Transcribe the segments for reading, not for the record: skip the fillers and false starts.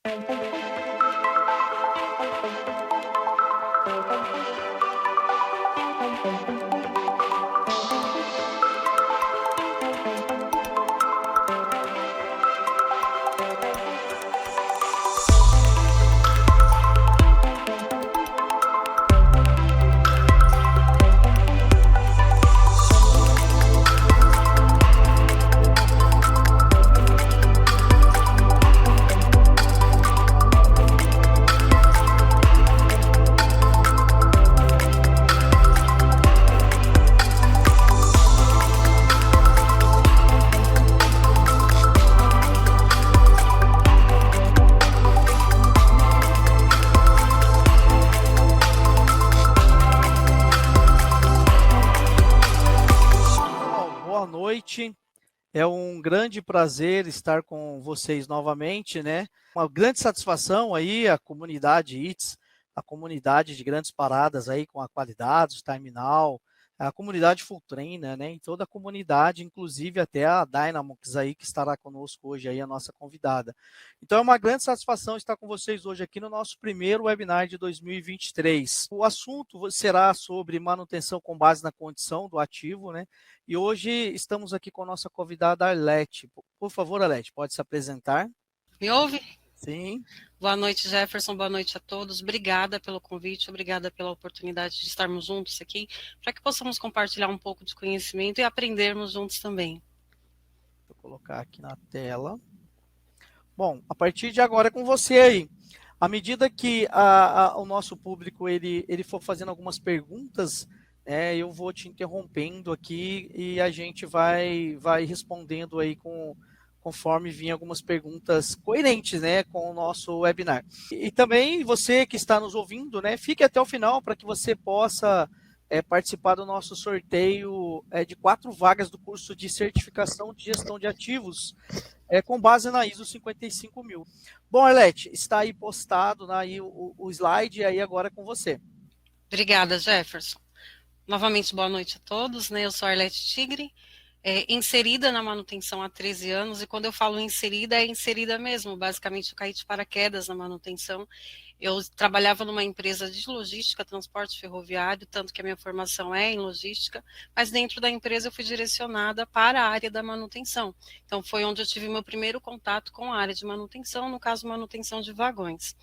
Boa noite. É um grande prazer estar com vocês novamente, né? Uma grande satisfação aí, a comunidade ITS, a comunidade de grandes paradas aí com a Qualidades, Terminal, a comunidade Fulltrainer, né? E toda a comunidade, inclusive até a Dynamox aí, que estará conosco hoje aí, a nossa convidada. Então é uma grande satisfação estar com vocês hoje aqui no nosso primeiro webinar de 2023. O assunto será sobre manutenção com base na condição do ativo, né? E hoje estamos aqui com a nossa convidada Arlete. Por favor, Arlete, pode se apresentar? Me ouve? Sim. Boa noite, Jefferson. Boa noite a todos. Obrigada pelo convite, obrigada pela oportunidade de estarmos juntos aqui, para que possamos compartilhar um pouco de conhecimento e aprendermos juntos também. Vou colocar aqui na tela. Bom, a partir de agora é com você aí. À medida que o nosso público ele for fazendo algumas perguntas, eu vou te interrompendo aqui e a gente vai respondendo aí conforme vir algumas perguntas coerentes, né, com o nosso webinar. E também você que está nos ouvindo, né, fique até o final para que você possa participar do nosso sorteio de 4 vagas do curso de certificação de gestão de ativos, com base na ISO 55000. Bom, Arlete, está aí postado aí o slide, e aí agora é com você. Obrigada, Jefferson. Novamente, boa noite a todos, né? Eu sou a Arlete Tigre, inserida na manutenção há 13 anos, e quando eu falo inserida, é inserida mesmo. Basicamente, eu caí de paraquedas na manutenção. Eu trabalhava numa empresa de logística, transporte ferroviário, tanto que a minha formação é em logística, mas dentro da empresa eu fui direcionada para a área da manutenção. Então, foi onde eu tive meu primeiro contato com a área de manutenção, no caso, manutenção de vagões.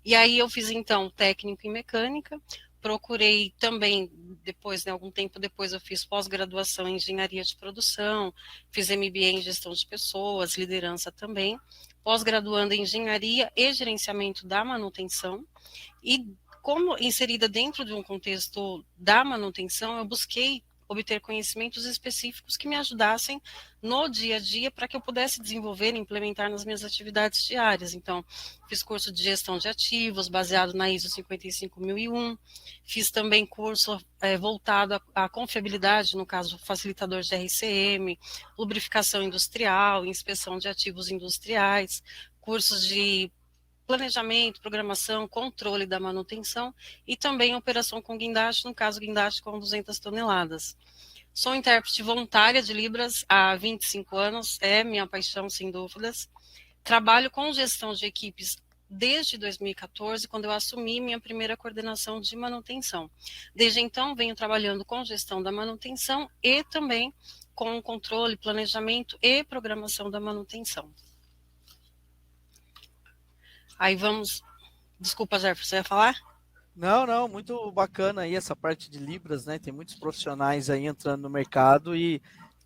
E aí eu fiz, então, técnico em mecânica. Procurei também, depois, né, algum tempo depois, eu fiz pós-graduação em engenharia de produção, fiz MBA em gestão de pessoas, liderança também, pós-graduando em engenharia e gerenciamento da manutenção, e como inserida dentro de um contexto da manutenção, eu busquei obter conhecimentos específicos que me ajudassem no dia a dia para que eu pudesse desenvolver e implementar nas minhas atividades diárias. Então, fiz curso de gestão de ativos, baseado na ISO 55001, fiz também curso voltado à confiabilidade, no caso, facilitador de RCM, lubrificação industrial, inspeção de ativos industriais, cursos de planejamento, programação, controle da manutenção e também operação com guindaste, no caso guindaste com 200 toneladas. Sou intérprete voluntária de Libras há 25 anos, é minha paixão, sem dúvidas. Trabalho com gestão de equipes desde 2014, quando eu assumi minha primeira coordenação de manutenção. Desde então, venho trabalhando com gestão da manutenção e também com controle, planejamento e programação da manutenção. Aí vamos... Desculpa, Jefferson, você ia falar? Não, muito bacana aí essa parte de Libras, né? Tem muitos profissionais aí entrando no mercado e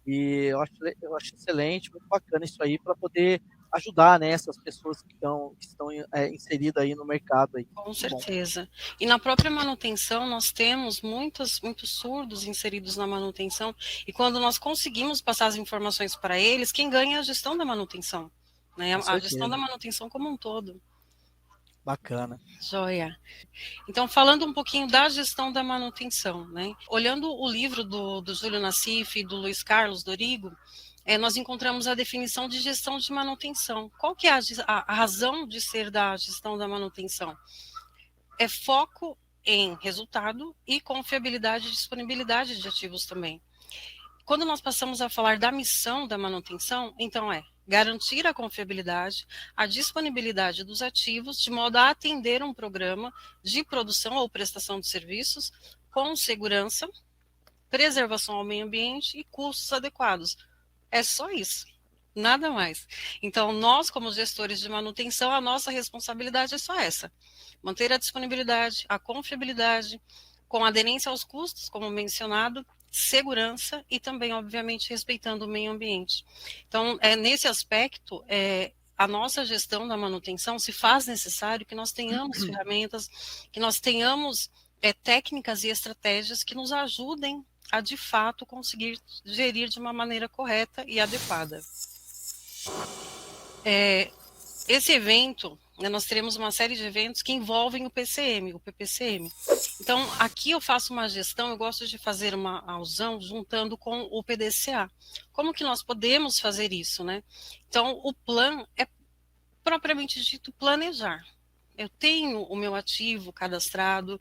eu acho excelente, muito bacana isso aí para poder ajudar, né, essas pessoas que estão inseridas aí no mercado. Aí. Com certeza. E na própria manutenção, nós temos muitos surdos inseridos na manutenção, e quando nós conseguimos passar as informações para eles, quem ganha é a gestão da manutenção, né? A gestão da manutenção como um todo. Bacana. Joia. Então, falando um pouquinho da gestão da manutenção, né? Olhando o livro do Júlio Nassif e do Luiz Carlos Dorigo, nós encontramos a definição de gestão de manutenção. Qual que é a razão de ser da gestão da manutenção? É foco em resultado e confiabilidade e disponibilidade de ativos também. Quando nós passamos a falar da missão da manutenção, então garantir a confiabilidade, a disponibilidade dos ativos, de modo a atender um programa de produção ou prestação de serviços com segurança, preservação ao meio ambiente e custos adequados. É só isso, nada mais. Então, nós, como gestores de manutenção, a nossa responsabilidade é só essa: manter a disponibilidade, a confiabilidade, com aderência aos custos, como mencionado, segurança e também, obviamente, respeitando o meio ambiente. Então, nesse aspecto, a nossa gestão da manutenção se faz necessário que nós tenhamos ferramentas, que nós tenhamos técnicas e estratégias que nos ajudem a, de fato, conseguir gerir de uma maneira correta e adequada. Esse evento, nós teremos uma série de eventos que envolvem o PCM, o PPCM. Então, aqui eu faço uma gestão, eu gosto de fazer uma alusão juntando com o PDCA. Como que nós podemos fazer isso, né? Então, o plano é propriamente dito planejar. Eu tenho o meu ativo cadastrado,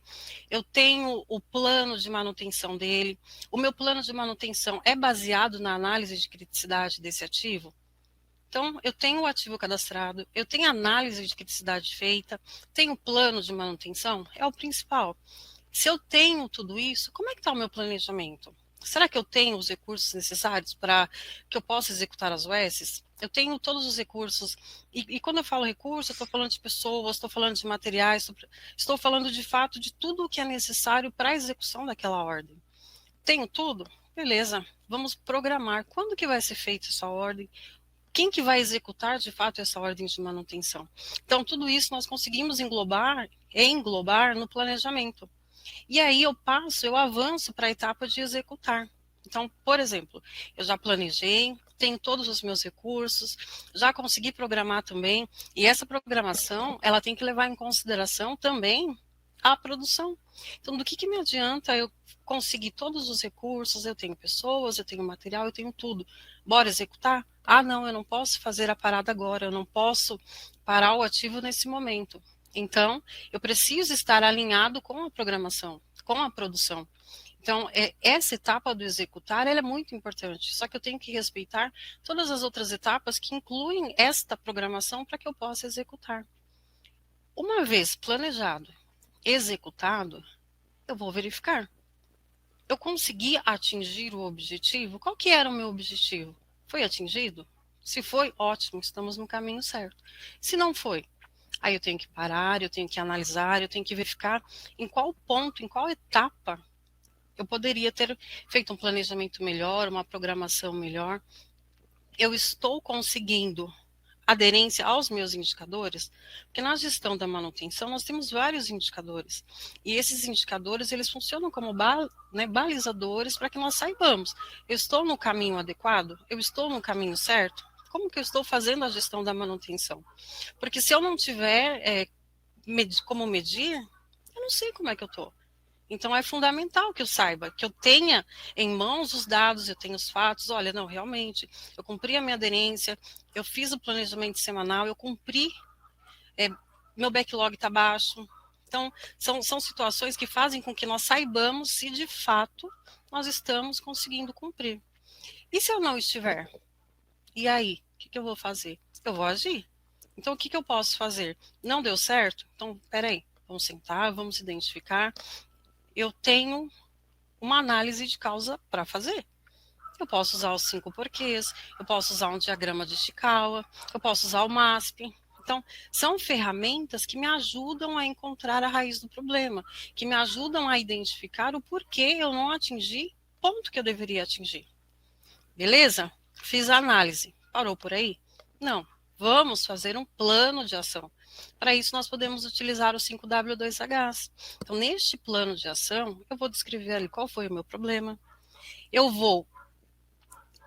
eu tenho o plano de manutenção dele. O meu plano de manutenção é baseado na análise de criticidade desse ativo? Então, eu tenho o ativo cadastrado, eu tenho a análise de criticidade feita, tenho o plano de manutenção, é o principal. Se eu tenho tudo isso, como é que está o meu planejamento? Será que eu tenho os recursos necessários para que eu possa executar as OSs? Eu tenho todos os recursos, e quando eu falo recurso, eu estou falando de pessoas, estou falando de materiais, estou falando de fato de tudo o que é necessário para a execução daquela ordem. Tenho tudo? Beleza, vamos programar. Quando que vai ser feita essa ordem? Quem que vai executar de fato essa ordem de manutenção? Então, tudo isso nós conseguimos englobar no planejamento. E aí eu avanço para a etapa de executar. Então, por exemplo, eu já planejei, tenho todos os meus recursos, já consegui programar também, e essa programação, ela tem que levar em consideração também a produção. Então, do que me adianta eu conseguir todos os recursos, eu tenho pessoas, eu tenho material, eu tenho tudo. Bora executar? Ah, não, eu não posso fazer a parada agora, eu não posso parar o ativo nesse momento. Então, eu preciso estar alinhado com a programação, com a produção. Então, essa etapa do executar, ela é muito importante, só que eu tenho que respeitar todas as outras etapas que incluem esta programação para que eu possa executar. Uma vez planejado, executado, eu vou verificar. Eu consegui atingir o objetivo? Qual que era o meu objetivo? Foi atingido? Se foi, ótimo, estamos no caminho certo. Se não foi, aí eu tenho que parar, eu tenho que analisar, eu tenho que verificar em qual ponto, em qual etapa eu poderia ter feito um planejamento melhor, uma programação melhor. Eu estou conseguindo aderência aos meus indicadores? Porque na gestão da manutenção nós temos vários indicadores. E esses indicadores, eles funcionam como balizadores para que nós saibamos, eu estou no caminho adequado? Eu estou no caminho certo? Como que eu estou fazendo a gestão da manutenção? Porque se eu não tiver como medir, eu não sei como é que eu estou. Então, é fundamental que eu saiba, que eu tenha em mãos os dados, eu tenho os fatos. Olha, não, realmente, eu cumpri a minha aderência, eu fiz o planejamento semanal, eu cumpri, meu backlog está baixo. Então, são situações que fazem com que nós saibamos se, de fato, nós estamos conseguindo cumprir. E se eu não estiver? E aí, o que eu vou fazer? Eu vou agir. Então, o que eu posso fazer? Não deu certo? Então, peraí, vamos sentar, vamos identificar. Eu tenho uma análise de causa para fazer. Eu posso usar os 5 porquês, eu posso usar um diagrama de Ishikawa, eu posso usar o MASP. Então, são ferramentas que me ajudam a encontrar a raiz do problema, que me ajudam a identificar o porquê eu não atingi o ponto que eu deveria atingir. Beleza? Fiz a análise. Parou por aí? Não. Vamos fazer um plano de ação. Para isso, nós podemos utilizar o 5W2H. Então, neste plano de ação, eu vou descrever ali qual foi o meu problema. Eu vou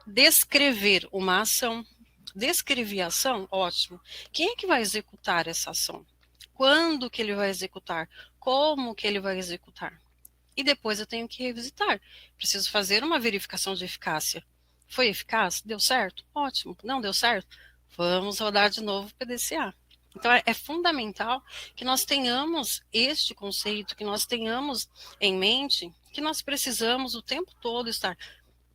descrever uma ação. Descrevi a ação? Ótimo. Quem é que vai executar essa ação? Quando que ele vai executar? Como que ele vai executar? E depois eu tenho que revisitar. Preciso fazer uma verificação de eficácia. Foi eficaz? Deu certo? Ótimo. Não deu certo? Vamos rodar de novo o PDCA. Então, é fundamental que nós tenhamos este conceito, que nós tenhamos em mente que nós precisamos o tempo todo estar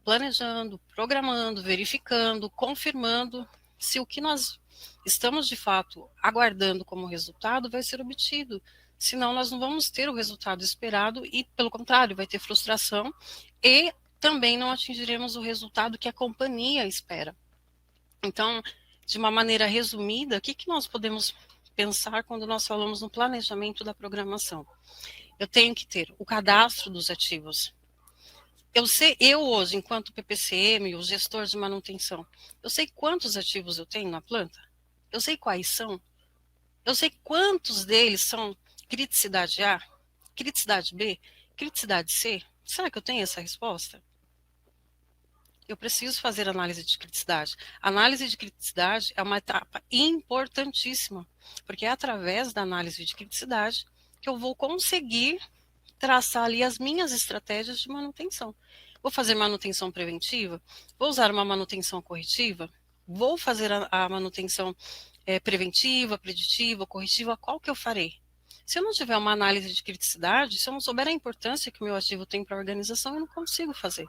planejando, programando, verificando, confirmando se o que nós estamos de fato aguardando como resultado vai ser obtido. Senão nós não vamos ter o resultado esperado e, pelo contrário, vai ter frustração e também não atingiremos o resultado que a companhia espera. Então, de uma maneira resumida, o que nós podemos pensar quando nós falamos no planejamento da programação? Eu tenho que ter o cadastro dos ativos. Eu hoje, enquanto PPCM, o gestor de manutenção, eu sei quantos ativos eu tenho na planta? Eu sei quais são? Eu sei quantos deles são criticidade A, criticidade B, criticidade C? Será que eu tenho essa resposta? Eu preciso fazer análise de criticidade. Análise de criticidade é uma etapa importantíssima, porque é através da análise de criticidade que eu vou conseguir traçar ali as minhas estratégias de manutenção. Vou fazer manutenção preventiva? Vou usar uma manutenção corretiva? Vou fazer a manutenção preventiva, preditiva, corretiva? Qual que eu farei? Se eu não tiver uma análise de criticidade, se eu não souber a importância que o meu ativo tem para a organização, eu não consigo fazer.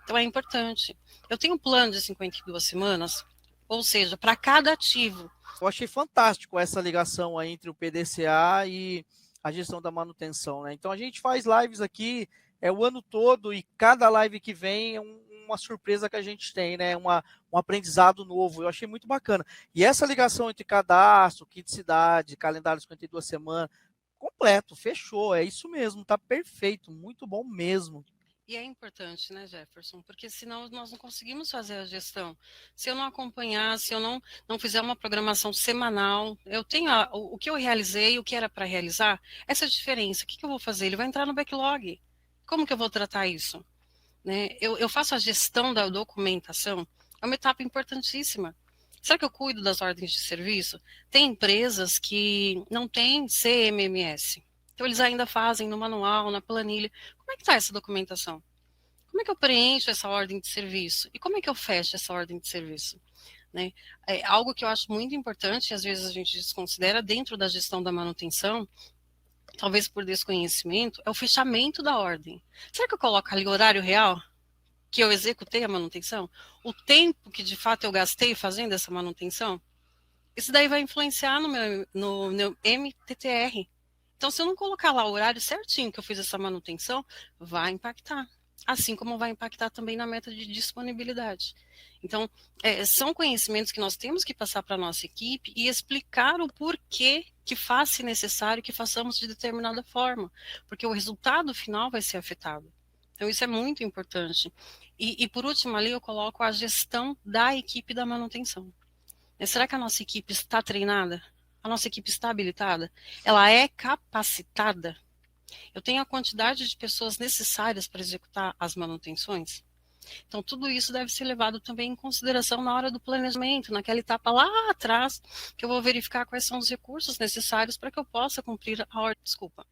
Então é importante. Eu tenho um plano de 52 semanas, ou seja, para cada ativo. Eu achei fantástico essa ligação aí entre o PDCA e a gestão da manutenção, né? Então a gente faz lives aqui o ano todo e cada live que vem é uma surpresa que a gente tem, né? Um aprendizado novo. Eu achei muito bacana. E essa ligação entre cadastro, kit de cidade, calendário 52 semanas, completo, fechou. É isso mesmo, tá perfeito, muito bom mesmo. E é importante, né, Jefferson? Porque senão nós não conseguimos fazer a gestão. Se eu não acompanhar, se eu não fizer uma programação semanal, eu tenho o que eu realizei, o que era para realizar, essa diferença, o que eu vou fazer? Ele vai entrar no backlog. Como que eu vou tratar isso? Né? Eu faço a gestão da documentação, é uma etapa importantíssima. Será que eu cuido das ordens de serviço? Tem empresas que não têm CMMS. Então, eles ainda fazem no manual, na planilha. Como é que está essa documentação? Como é que eu preencho essa ordem de serviço? E como é que eu fecho essa ordem de serviço? Né? É algo que eu acho muito importante, e às vezes a gente desconsidera dentro da gestão da manutenção, talvez por desconhecimento, é o fechamento da ordem. Será que eu coloco ali o horário real que eu executei a manutenção? O tempo que de fato eu gastei fazendo essa manutenção? Isso daí vai influenciar no meu MTTR. Então, se eu não colocar lá o horário certinho que eu fiz essa manutenção, vai impactar. Assim como vai impactar também na meta de disponibilidade. Então, são conhecimentos que nós temos que passar para a nossa equipe e explicar o porquê que faz-se necessário que façamos de determinada forma, porque o resultado final vai ser afetado. Então, isso é muito importante. E por último, ali eu coloco a gestão da equipe da manutenção. Será que a nossa equipe está treinada? A nossa equipe está habilitada? Ela é capacitada? Eu tenho a quantidade de pessoas necessárias para executar as manutenções? Então, tudo isso deve ser levado também em consideração na hora do planejamento, naquela etapa lá atrás, que eu vou verificar quais são os recursos necessários para que eu possa cumprir a ordem. Desculpa.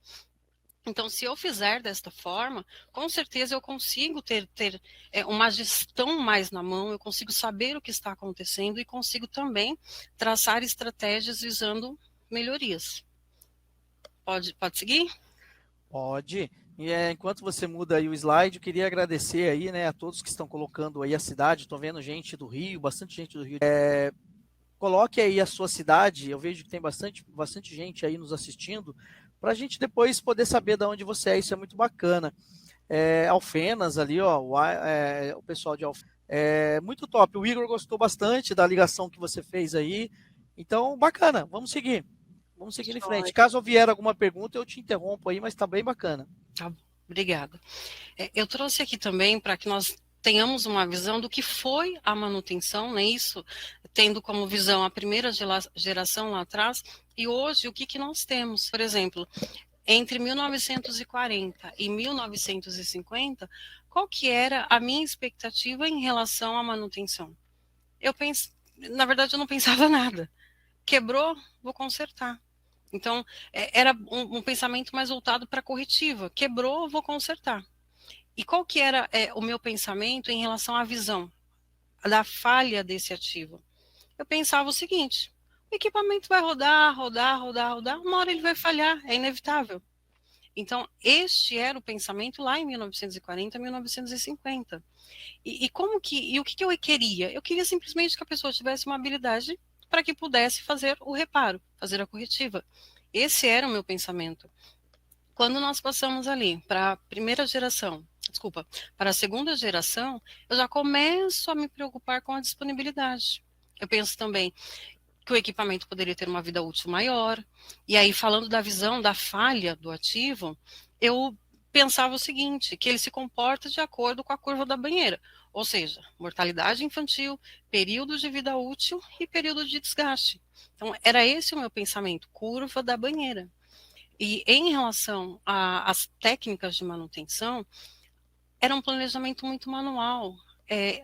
Então, se eu fizer desta forma, com certeza eu consigo ter uma gestão mais na mão, eu consigo saber o que está acontecendo e consigo também traçar estratégias visando melhorias. Pode seguir? Pode. E enquanto você muda aí o slide, eu queria agradecer aí, né, a todos que estão colocando aí a cidade. Estou vendo gente do Rio, bastante gente do Rio. Coloque aí a sua cidade. Eu vejo que tem bastante gente aí nos assistindo, para a gente depois poder saber de onde você é. Isso é muito bacana. Alfenas ali, ó, o pessoal de Alfenas. Muito top. O Igor gostou bastante da ligação que você fez aí. Então, bacana. Vamos seguir. Vamos seguir em frente. Caso vier alguma pergunta, eu te interrompo aí, mas está bem bacana. Tá bom, obrigada. Eu trouxe aqui também para que nós tenhamos uma visão do que foi a manutenção, né? Isso tendo como visão a primeira geração lá atrás, e hoje o que nós temos. Por exemplo, entre 1940 e 1950, qual que era a minha expectativa em relação à manutenção? Na verdade, eu não pensava nada. Quebrou, vou consertar. Então, era um pensamento mais voltado para a corretiva. Quebrou, vou consertar. E qual que era o meu pensamento em relação à visão da falha desse ativo? Eu pensava o seguinte: o equipamento vai rodar, uma hora ele vai falhar, é inevitável. Então, este era o pensamento lá em 1940, 1950. E o que eu queria? Eu queria simplesmente que a pessoa tivesse uma habilidade para que pudesse fazer o reparo, fazer a corretiva. Esse era o meu pensamento. Quando nós passamos ali para a primeira geração, desculpa, para a segunda geração, eu já começo a me preocupar com a disponibilidade. Eu penso também que o equipamento poderia ter uma vida útil maior. E aí, falando da visão da falha do ativo, eu pensava o seguinte, que ele se comporta de acordo com a curva da banheira, ou seja, mortalidade infantil, período de vida útil e período de desgaste. Então, era esse o meu pensamento, curva da banheira. E em relação às técnicas de manutenção, era um planejamento muito manual.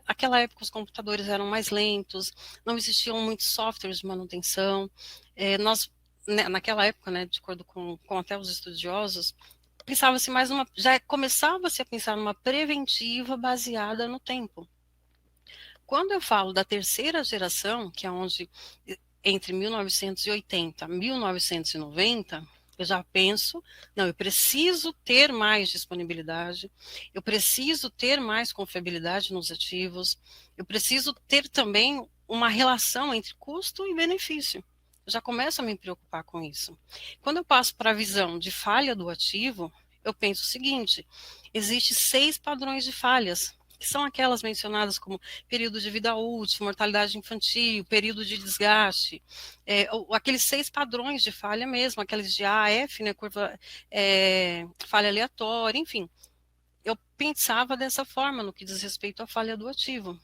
Aquela época os computadores eram mais lentos, não existiam muitos softwares de manutenção. Naquela época, né, de acordo com até os estudiosos, pensava-se mais já começava-se a pensar numa preventiva baseada no tempo. Quando eu falo da terceira geração, que é onde entre 1980 e 1990, eu já penso, não, eu preciso ter mais disponibilidade, eu preciso ter mais confiabilidade nos ativos, eu preciso ter também uma relação entre custo e benefício. Eu já começo a me preocupar com isso. Quando eu passo para a visão de falha do ativo, eu penso o seguinte, existem 6 padrões de falhas, que são aquelas mencionadas como período de vida útil, mortalidade infantil, período de desgaste, aqueles 6 padrões de falha mesmo, aqueles de A a F, né, curva, falha aleatória, enfim. Eu pensava dessa forma no que diz respeito à falha do ativo.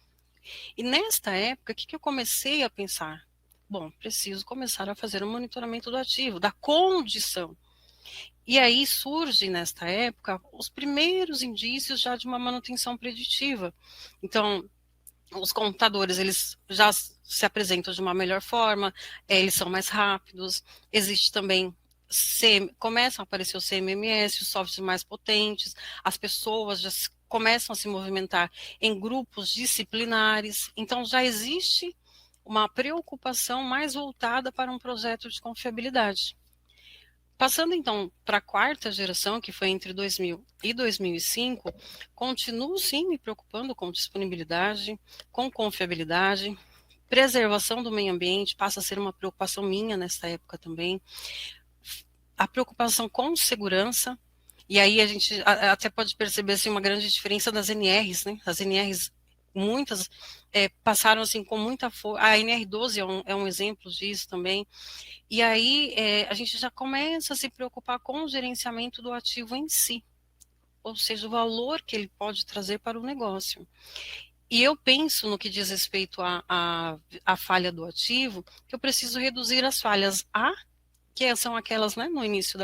E nesta época, o que eu comecei a pensar? Bom, preciso começar a fazer um monitoramento do ativo, da condição. E aí surge, nesta época, os primeiros indícios já de uma manutenção preditiva. Então, os computadores, eles já se apresentam de uma melhor forma, eles são mais rápidos, existe também, começam a aparecer o CMMS, os softwares mais potentes, as pessoas já começam a se movimentar em grupos disciplinares, então já existe uma preocupação mais voltada para um projeto de confiabilidade. Passando então para a quarta geração, que foi entre 2000 e 2005, continuo sim me preocupando com disponibilidade, com confiabilidade, preservação do meio ambiente passa a ser uma preocupação minha nessa época também, a preocupação com segurança, e aí a gente até pode perceber assim, uma grande diferença das NRs, né? As NRs, muitas passaram assim com muita força, a NR12 é um exemplo disso também. E aí a gente já começa a se preocupar com o gerenciamento do ativo em si, ou seja, o valor que ele pode trazer para o negócio. E eu penso no que diz respeito à falha do ativo, que eu preciso reduzir as falhas A, que são aquelas, né, no início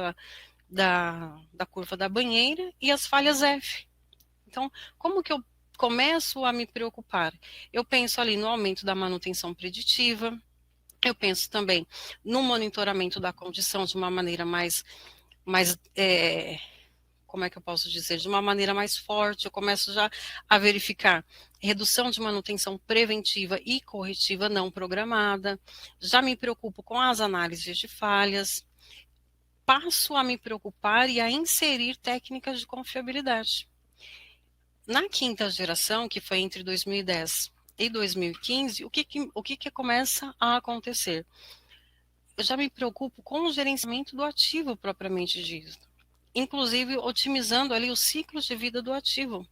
da curva da banheira, e as falhas F. Então, como que eu começo a me preocupar? Eu penso ali no aumento da manutenção preditiva, eu penso também no monitoramento da condição de uma maneira mais como é que eu posso dizer, de uma maneira mais forte, eu começo já a verificar redução de manutenção preventiva e corretiva não programada, já me preocupo com as análises de falhas, passo a me preocupar e a inserir técnicas de confiabilidade. Na quinta geração, que foi entre 2010 e 2015, o que começa a acontecer? Eu já me preocupo com o gerenciamento do ativo propriamente dito, inclusive otimizando ali os ciclos de vida do ativo.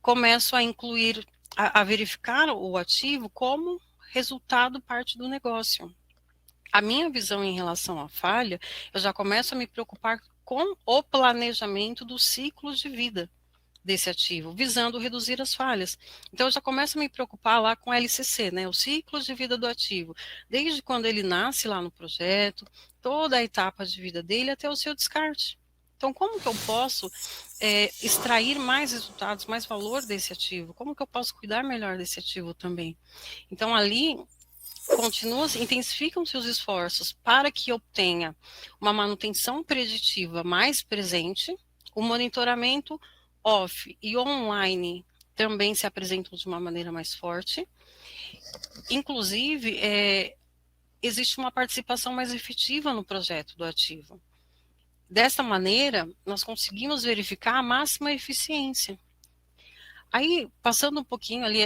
Começo a incluir, a verificar o ativo como resultado parte do negócio. A minha visão em relação à falha, eu já começo a me preocupar com o planejamento dos ciclos de vida desse ativo, visando reduzir as falhas. Então, eu já começo a me preocupar lá com o LCC, né, o ciclo de vida do ativo, desde quando ele nasce lá no projeto, toda a etapa de vida dele até o seu descarte. Então, como que eu posso extrair mais resultados, mais valor desse ativo? Como que eu posso cuidar melhor desse ativo também? Então, ali intensificam seus esforços para que eu tenha uma manutenção preditiva mais presente, o monitoramento off e online também se apresentam de uma maneira mais forte. Inclusive, existe uma participação mais efetiva no projeto do ativo. dessa maneira, nós conseguimos verificar a máxima eficiência. Aí, passando um pouquinho ali,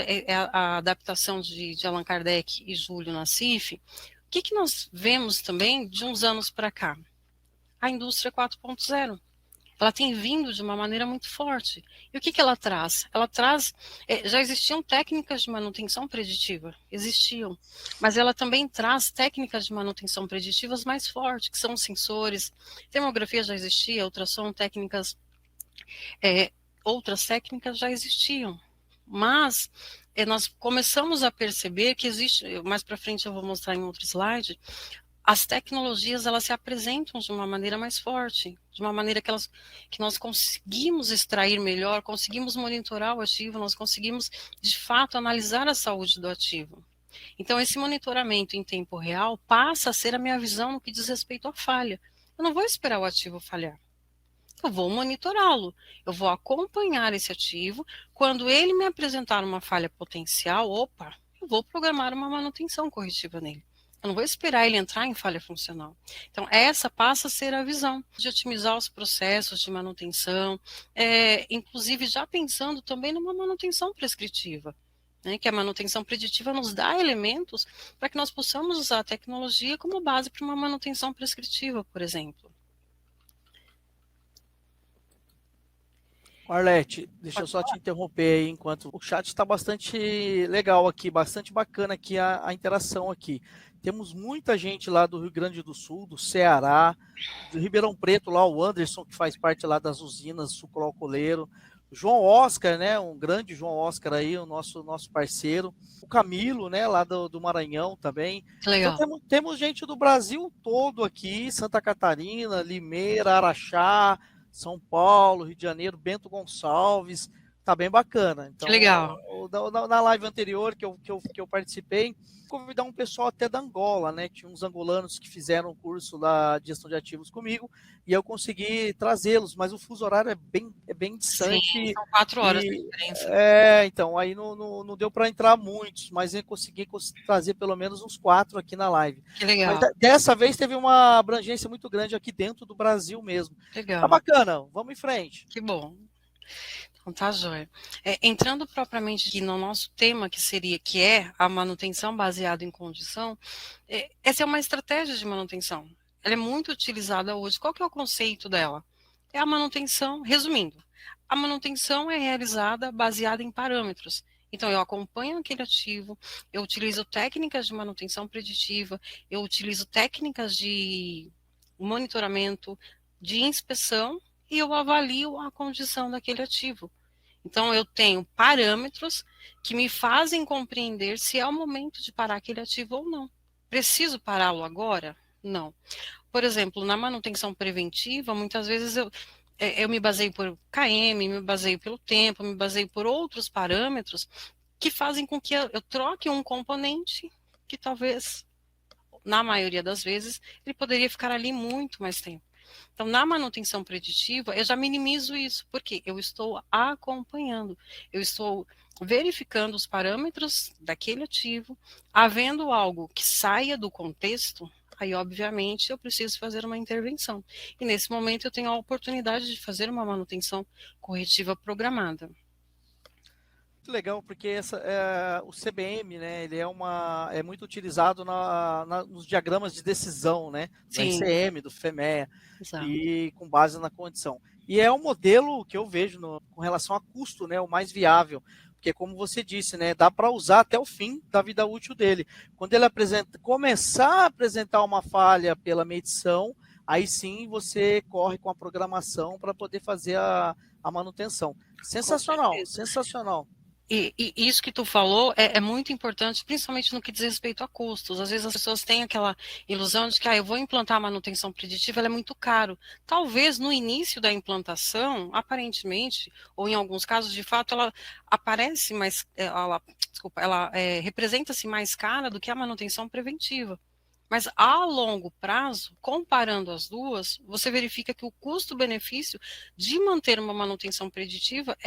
a adaptação de Allan Kardec e Júlio Nassif, o que nós vemos também de uns anos para cá? A indústria 4.0. Ela tem vindo de uma maneira muito forte. E o que ela traz? Ela traz, já existiam técnicas de manutenção preditiva, existiam, mas ela também traz técnicas de manutenção preditivas mais fortes, que são os sensores, termografia já existia, ultrassom, outras técnicas já existiam, mas nós começamos a perceber que existe, mais para frente eu vou mostrar em outro slide, as tecnologias elas se apresentam de uma maneira mais forte, de uma maneira que nós conseguimos extrair melhor, conseguimos monitorar o ativo, nós conseguimos de fato analisar a saúde do ativo. Então esse monitoramento em tempo real passa a ser a minha visão no que diz respeito à falha. Eu não vou esperar o ativo falhar. Eu vou monitorá-lo, eu vou acompanhar esse ativo. Quando ele me apresentar uma falha potencial, eu vou programar uma manutenção corretiva nele. Eu não vou esperar ele entrar em falha funcional. Então, essa passa a ser a visão de otimizar os processos de manutenção, inclusive já pensando também numa manutenção prescritiva, né, que a manutenção preditiva nos dá elementos para que nós possamos usar a tecnologia como base para uma manutenção prescritiva, por exemplo. Arlete, deixa eu só te interromper aí, enquanto o chat está bastante legal aqui, bastante bacana aqui a interação aqui. Temos muita gente lá do Rio Grande do Sul, do Ceará, do Ribeirão Preto, lá o Anderson, que faz parte lá das usinas sucroalcooleiro, o João Oscar, né, um grande João Oscar aí, o nosso parceiro, o Camilo, né, lá do Maranhão também. Legal. Então temos gente do Brasil todo aqui, Santa Catarina, Limeira, Araxá, São Paulo, Rio de Janeiro, Bento Gonçalves, tá bem bacana. Então, que legal. Na live anterior que eu participei, convidar um pessoal até da Angola, né? Tinha uns angolanos que fizeram o curso da gestão de ativos comigo e eu consegui trazê-los, mas o fuso horário é bem distante. Sim, são 4 horas de diferença. Então, aí não deu para entrar muitos, mas eu consegui trazer pelo menos uns 4 aqui na live. Que legal. Mas dessa vez teve uma abrangência muito grande aqui dentro do Brasil mesmo. Legal. Tá bacana, vamos em frente. Que bom. Então tá joia. Entrando propriamente aqui no nosso tema, que é a manutenção baseada em condição, essa é uma estratégia de manutenção. Ela é muito utilizada hoje. Qual que é o conceito dela? É a manutenção, resumindo, a manutenção é realizada baseada em parâmetros. Então, eu acompanho aquele ativo, eu utilizo técnicas de manutenção preditiva, eu utilizo técnicas de monitoramento, de inspeção, e eu avalio a condição daquele ativo. Então, eu tenho parâmetros que me fazem compreender se é o momento de parar aquele ativo ou não. Preciso pará-lo agora? Não. Por exemplo, na manutenção preventiva, muitas vezes eu me baseio por KM, me baseio pelo tempo, me baseio por outros parâmetros que fazem com que eu troque um componente que talvez, na maioria das vezes, ele poderia ficar ali muito mais tempo. Então, na manutenção preditiva, eu já minimizo isso, porque eu estou acompanhando, eu estou verificando os parâmetros daquele ativo, havendo algo que saia do contexto, aí, obviamente, eu preciso fazer uma intervenção. E, nesse momento, eu tenho a oportunidade de fazer uma manutenção corretiva programada. Muito legal, porque o CBM, né, ele é muito utilizado nos diagramas de decisão, né, do RCM, do FEMEA, e com base na condição. E é um modelo que eu vejo com relação a custo, né, o mais viável, porque como você disse, né, dá para usar até o fim da vida útil dele. Quando ele começar a apresentar uma falha pela medição, aí sim você corre com a programação para poder fazer a manutenção. Sensacional, sensacional. E isso que tu falou é muito importante, principalmente no que diz respeito a custos. Às vezes as pessoas têm aquela ilusão de que eu vou implantar a manutenção preditiva, ela é muito caro. Talvez no início da implantação, aparentemente, ou em alguns casos, de fato, ela aparece mais, ela representa-se mais cara do que a manutenção preventiva. Mas a longo prazo, comparando as duas, você verifica que o custo-benefício de manter uma manutenção preditiva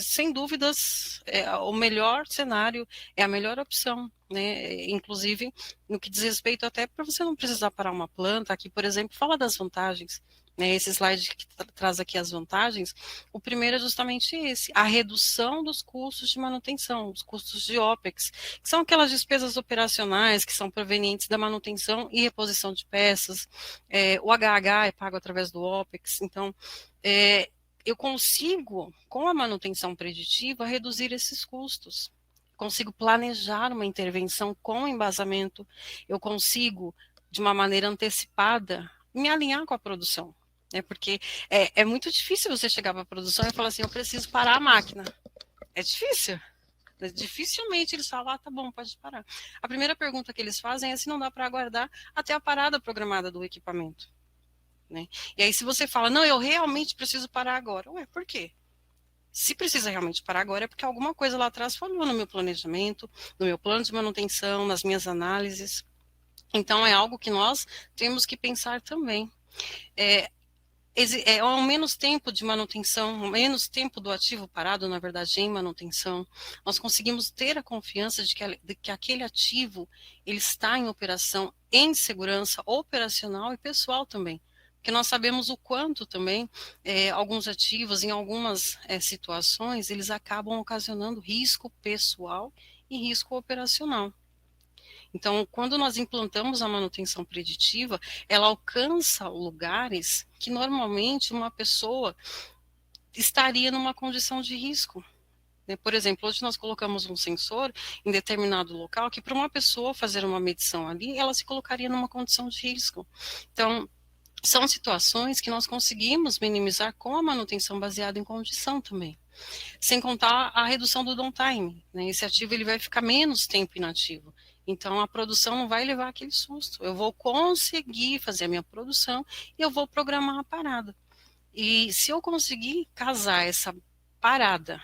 sem dúvidas, o melhor cenário, é a melhor opção, né? Inclusive, no que diz respeito até para você não precisar parar uma planta, aqui, por exemplo, fala das vantagens, né, esse slide que traz aqui as vantagens, o primeiro é justamente esse, a redução dos custos de manutenção, os custos de OPEX, que são aquelas despesas operacionais que são provenientes da manutenção e reposição de peças, o HH é pago através do OPEX, então, eu consigo, com a manutenção preditiva, reduzir esses custos. Consigo planejar uma intervenção com embasamento, eu consigo, de uma maneira antecipada, me alinhar com a produção. Porque é muito difícil você chegar para a produção e falar assim, eu preciso parar a máquina. É difícil. Dificilmente eles falam, tá bom, pode parar. A primeira pergunta que eles fazem é se não dá para aguardar até a parada programada do equipamento. Né? E aí se você fala, não, eu realmente preciso parar agora. Ué, por quê? Se precisa realmente parar agora é porque alguma coisa lá atrás falhou no meu planejamento, no meu plano de manutenção, nas minhas análises. Então é algo que nós temos que pensar também. Ao menos tempo de manutenção, menos tempo do ativo parado, na verdade, em manutenção, nós conseguimos ter a confiança de que aquele ativo ele está em operação, em segurança operacional e pessoal também. Porque nós sabemos o quanto também alguns ativos, em algumas situações, eles acabam ocasionando risco pessoal e risco operacional. Então, quando nós implantamos a manutenção preditiva, ela alcança lugares que normalmente uma pessoa estaria numa condição de risco. Por exemplo, hoje nós colocamos um sensor em determinado local que para uma pessoa fazer uma medição ali, ela se colocaria numa condição de risco. Então, são situações que nós conseguimos minimizar com a manutenção baseada em condição também. Sem contar a redução do downtime. Esse ativo ele vai ficar menos tempo inativo. Então, a produção não vai levar aquele susto. Eu vou conseguir fazer a minha produção e eu vou programar a parada. E se eu conseguir casar essa parada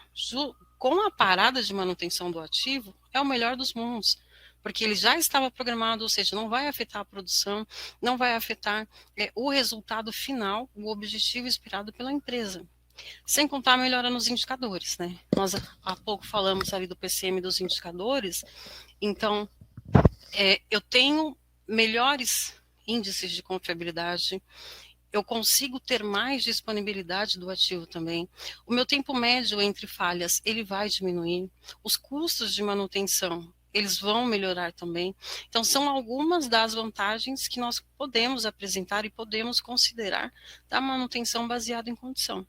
com a parada de manutenção do ativo, é o melhor dos mundos. Porque ele já estava programado, ou seja, não vai afetar a produção, não vai afetar o resultado final, o objetivo esperado pela empresa. Sem contar a melhora nos indicadores, né? Nós há pouco falamos ali do PCM dos indicadores, então eu tenho melhores índices de confiabilidade, eu consigo ter mais disponibilidade do ativo também, o meu tempo médio entre falhas, ele vai diminuir, os custos de manutenção, eles vão melhorar também. Então, são algumas das vantagens que nós podemos apresentar e podemos considerar da manutenção baseada em condição.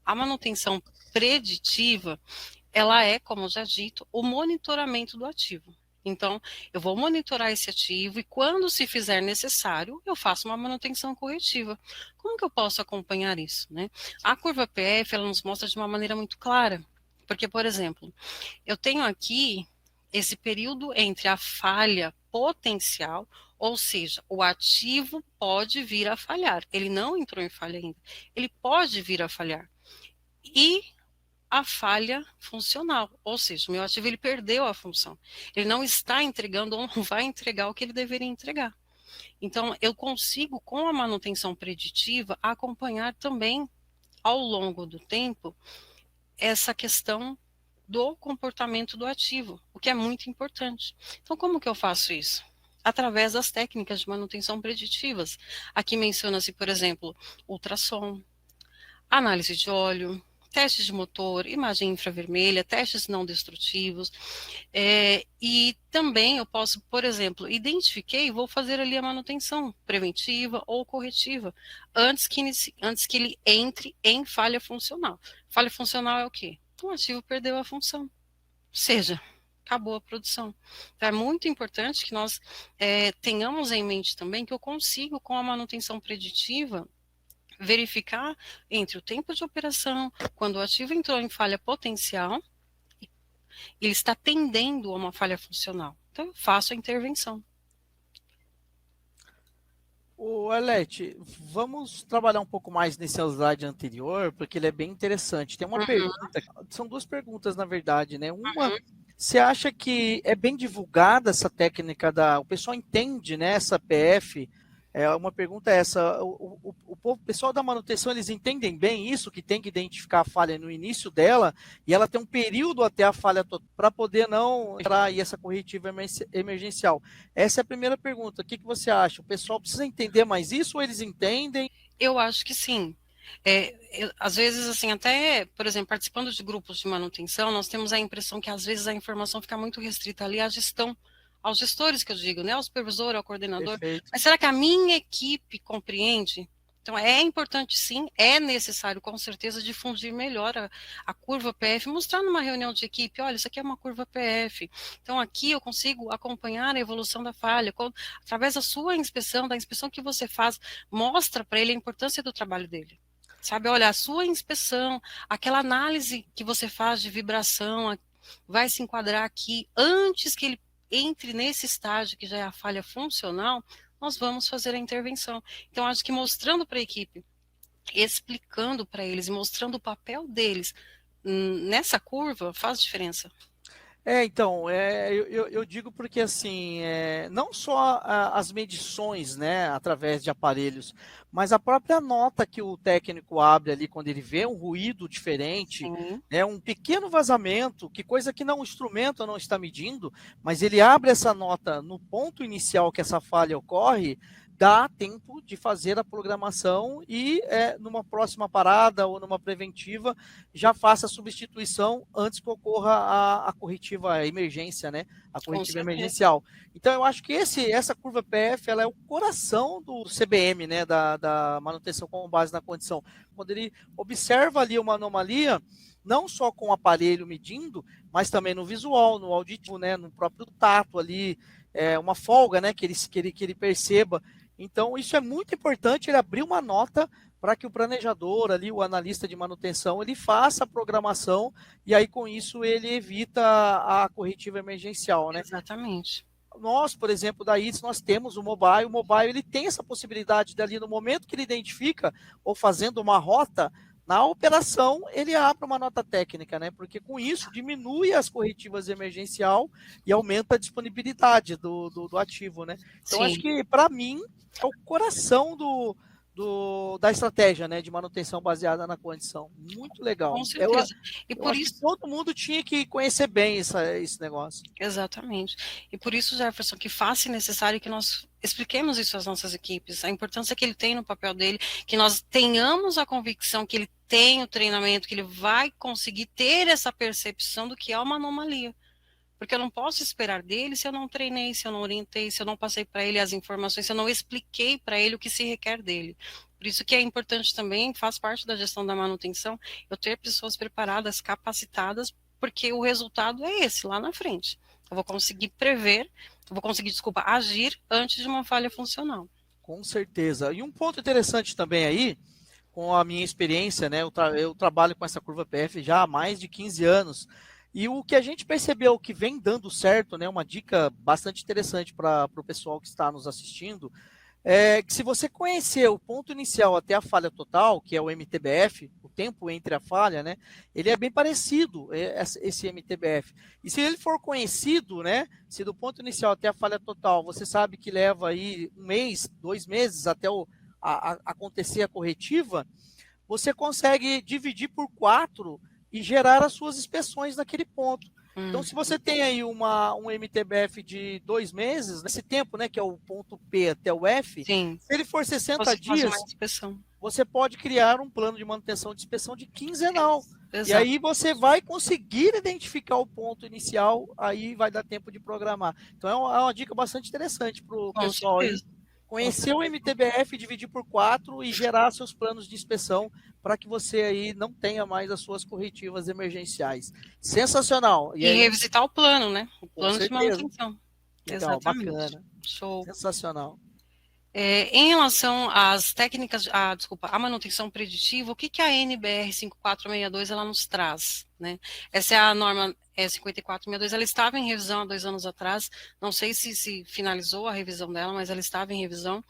A manutenção preditiva, ela é, como já dito, o monitoramento do ativo. Então, eu vou monitorar esse ativo e quando se fizer necessário, eu faço uma manutenção corretiva. Como que eu posso acompanhar isso? Né? A curva PF, ela nos mostra de uma maneira muito clara. Porque, por exemplo, eu tenho aqui esse período entre a falha potencial, ou seja, o ativo pode vir a falhar. Ele não entrou em falha ainda. Ele pode vir a falhar. E a falha funcional, ou seja, o meu ativo ele perdeu a função. Ele não está entregando ou não vai entregar o que ele deveria entregar. Então, eu consigo, com a manutenção preditiva, acompanhar também, ao longo do tempo, essa questão do comportamento do ativo, o que é muito importante. Então, como que eu faço isso? Através das técnicas de manutenção preditivas. Aqui menciona-se, por exemplo, ultrassom, análise de óleo, testes de motor, imagem infravermelha, testes não destrutivos, e também eu posso, por exemplo, identifiquei, vou fazer ali a manutenção preventiva ou corretiva, antes que ele entre em falha funcional. Falha funcional é o quê? O ativo perdeu a função, ou seja, acabou a produção. Então, é muito importante que nós tenhamos em mente também que eu consigo, com a manutenção preditiva, verificar entre o tempo de operação, quando o ativo entrou em falha potencial, ele está tendendo a uma falha funcional. Então, eu faço a intervenção. O Arlete, vamos trabalhar um pouco mais nesse slide anterior, porque ele é bem interessante. Tem uma pergunta, são duas perguntas, na verdade, né? Uma, você acha que é bem divulgada essa técnica o pessoal entende, né, essa PF, Uma pergunta é essa, o pessoal da manutenção, eles entendem bem isso, que tem que identificar a falha no início dela, e ela tem um período até a falha para poder não entrar aí essa corretiva emergencial. Essa é a primeira pergunta. O que você acha? O pessoal precisa entender mais isso ou eles entendem? Eu acho que sim. Às vezes, assim, até, por exemplo, participando de grupos de manutenção, nós temos a impressão que às vezes a informação fica muito restrita ali à gestão, aos gestores que eu digo, né, ao supervisor, ao coordenador. Perfeito. Mas será que a minha equipe compreende? Então, é importante sim, é necessário com certeza difundir melhor a curva PF, mostrar numa reunião de equipe, olha, isso aqui é uma curva PF. Então, aqui eu consigo acompanhar a evolução da falha, através da sua inspeção, da inspeção que você faz, mostra para ele a importância do trabalho dele. Sabe, olha, a sua inspeção, aquela análise que você faz de vibração, vai se enquadrar aqui antes que ele entre nesse estágio que já é a falha funcional, nós vamos fazer a intervenção. Então, acho que mostrando para a equipe, explicando para eles, mostrando o papel deles nessa curva, faz diferença. Então, eu digo porque, assim, não só as medições, né, através de aparelhos, mas a própria nota que o técnico abre ali quando ele vê um ruído diferente, né, um pequeno vazamento, que coisa que o instrumento não está medindo, mas ele abre essa nota no ponto inicial que essa falha ocorre, dá tempo de fazer a programação e numa próxima parada ou numa preventiva já faça a substituição antes que ocorra a corretiva, a emergência, né? A corretiva emergencial. Então eu acho que essa curva PF ela é o coração do CBM, né? Da manutenção com base na condição. Quando ele observa ali uma anomalia, não só com o aparelho medindo, mas também no visual, no auditivo, né? No próprio tato ali, uma folga, né? Que ele perceba. Então, isso é muito importante, ele abrir uma nota para que o planejador ali, o analista de manutenção, ele faça a programação e aí com isso ele evita a corretiva emergencial, né? Exatamente. Nós, por exemplo, da ITS, nós temos o mobile ele tem essa possibilidade dali no momento que ele identifica ou fazendo uma rota, na operação, ele abre uma nota técnica, né? Porque com isso diminui as corretivas emergencial e aumenta a disponibilidade do ativo, né? Então, Sim. acho que, para mim, é o coração da estratégia, né? De manutenção baseada na condição. Muito legal. Com certeza. E por acho isso que todo mundo tinha que conhecer bem esse negócio. Exatamente. E por isso, Jefferson, que faz necessário que nós expliquemos isso às nossas equipes, a importância que ele tem no papel dele, que nós tenhamos a convicção que ele tem o treinamento, que ele vai conseguir ter essa percepção do que é uma anomalia. Porque eu não posso esperar dele se eu não treinei, se eu não orientei, se eu não passei para ele as informações, se eu não expliquei para ele o que se requer dele. Por isso que é importante também, faz parte da gestão da manutenção, eu ter pessoas preparadas, capacitadas, porque o resultado é esse, lá na frente. Eu vou conseguir prever, eu vou conseguir, agir antes de uma falha funcional. Com certeza. E um ponto interessante também aí, com a minha experiência, né? Eu trabalho com essa curva PF já há mais de 15 anos. E o que a gente percebeu que vem dando certo, né? Uma dica bastante interessante para o pessoal que está nos assistindo, é que se você conhecer o ponto inicial até a falha total, que é o MTBF, o tempo entre a falha, né? Ele é bem parecido, esse MTBF. E se ele for conhecido, né? Se do ponto inicial até a falha total, você sabe que leva aí 1 mês, 2 meses até acontecer a corretiva, você consegue dividir por 4 e gerar as suas inspeções naquele ponto. Então, se você tem aí um MTBF de 2 meses, nesse tempo, né, que é o ponto P até o F, Sim. se ele for 60 dias, você pode criar um plano de manutenção de inspeção de quinzenal. Exato. E aí você vai conseguir identificar o ponto inicial, aí vai dar tempo de programar. Então, é uma dica bastante interessante para o pessoal aí. Conhecer o MTBF, dividir por 4 e gerar seus planos de inspeção para que você aí não tenha mais as suas corretivas emergenciais. Sensacional. E revisitar o plano, né? O plano de manutenção. Legal, exatamente. Bacana. Show. Sensacional. Em relação às técnicas, a manutenção preditiva, o que a NBR 5462 ela nos traz, né? Essa é a norma 5462, ela estava em revisão há 2 anos atrás, não sei se finalizou a revisão dela, mas ela estava em revisão.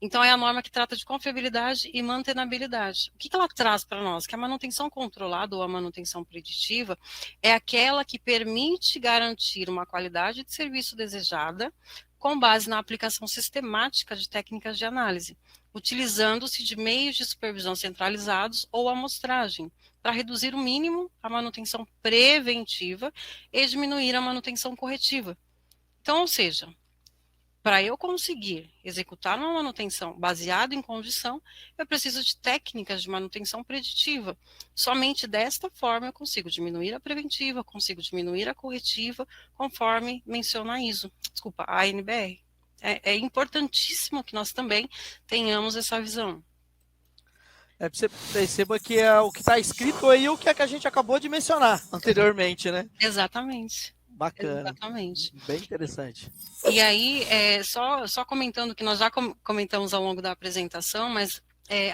Então, é a norma que trata de confiabilidade e mantenabilidade. O que ela traz para nós? Que a manutenção controlada ou a manutenção preditiva é aquela que permite garantir uma qualidade de serviço desejada, com base na aplicação sistemática de técnicas de análise, utilizando-se de meios de supervisão centralizados ou amostragem, para reduzir o mínimo a manutenção preventiva e diminuir a manutenção corretiva. Então, ou seja, para eu conseguir executar uma manutenção baseada em condição, eu preciso de técnicas de manutenção preditiva. Somente desta forma eu consigo diminuir a preventiva, consigo diminuir a corretiva, conforme menciona a ANBR. É importantíssimo que nós também tenhamos essa visão. Você perceba que é o que está escrito aí, o que é que a gente acabou de mencionar anteriormente, né? Exatamente. Bacana. Exatamente. Bem interessante. E aí, só comentando que nós já comentamos ao longo da apresentação, mas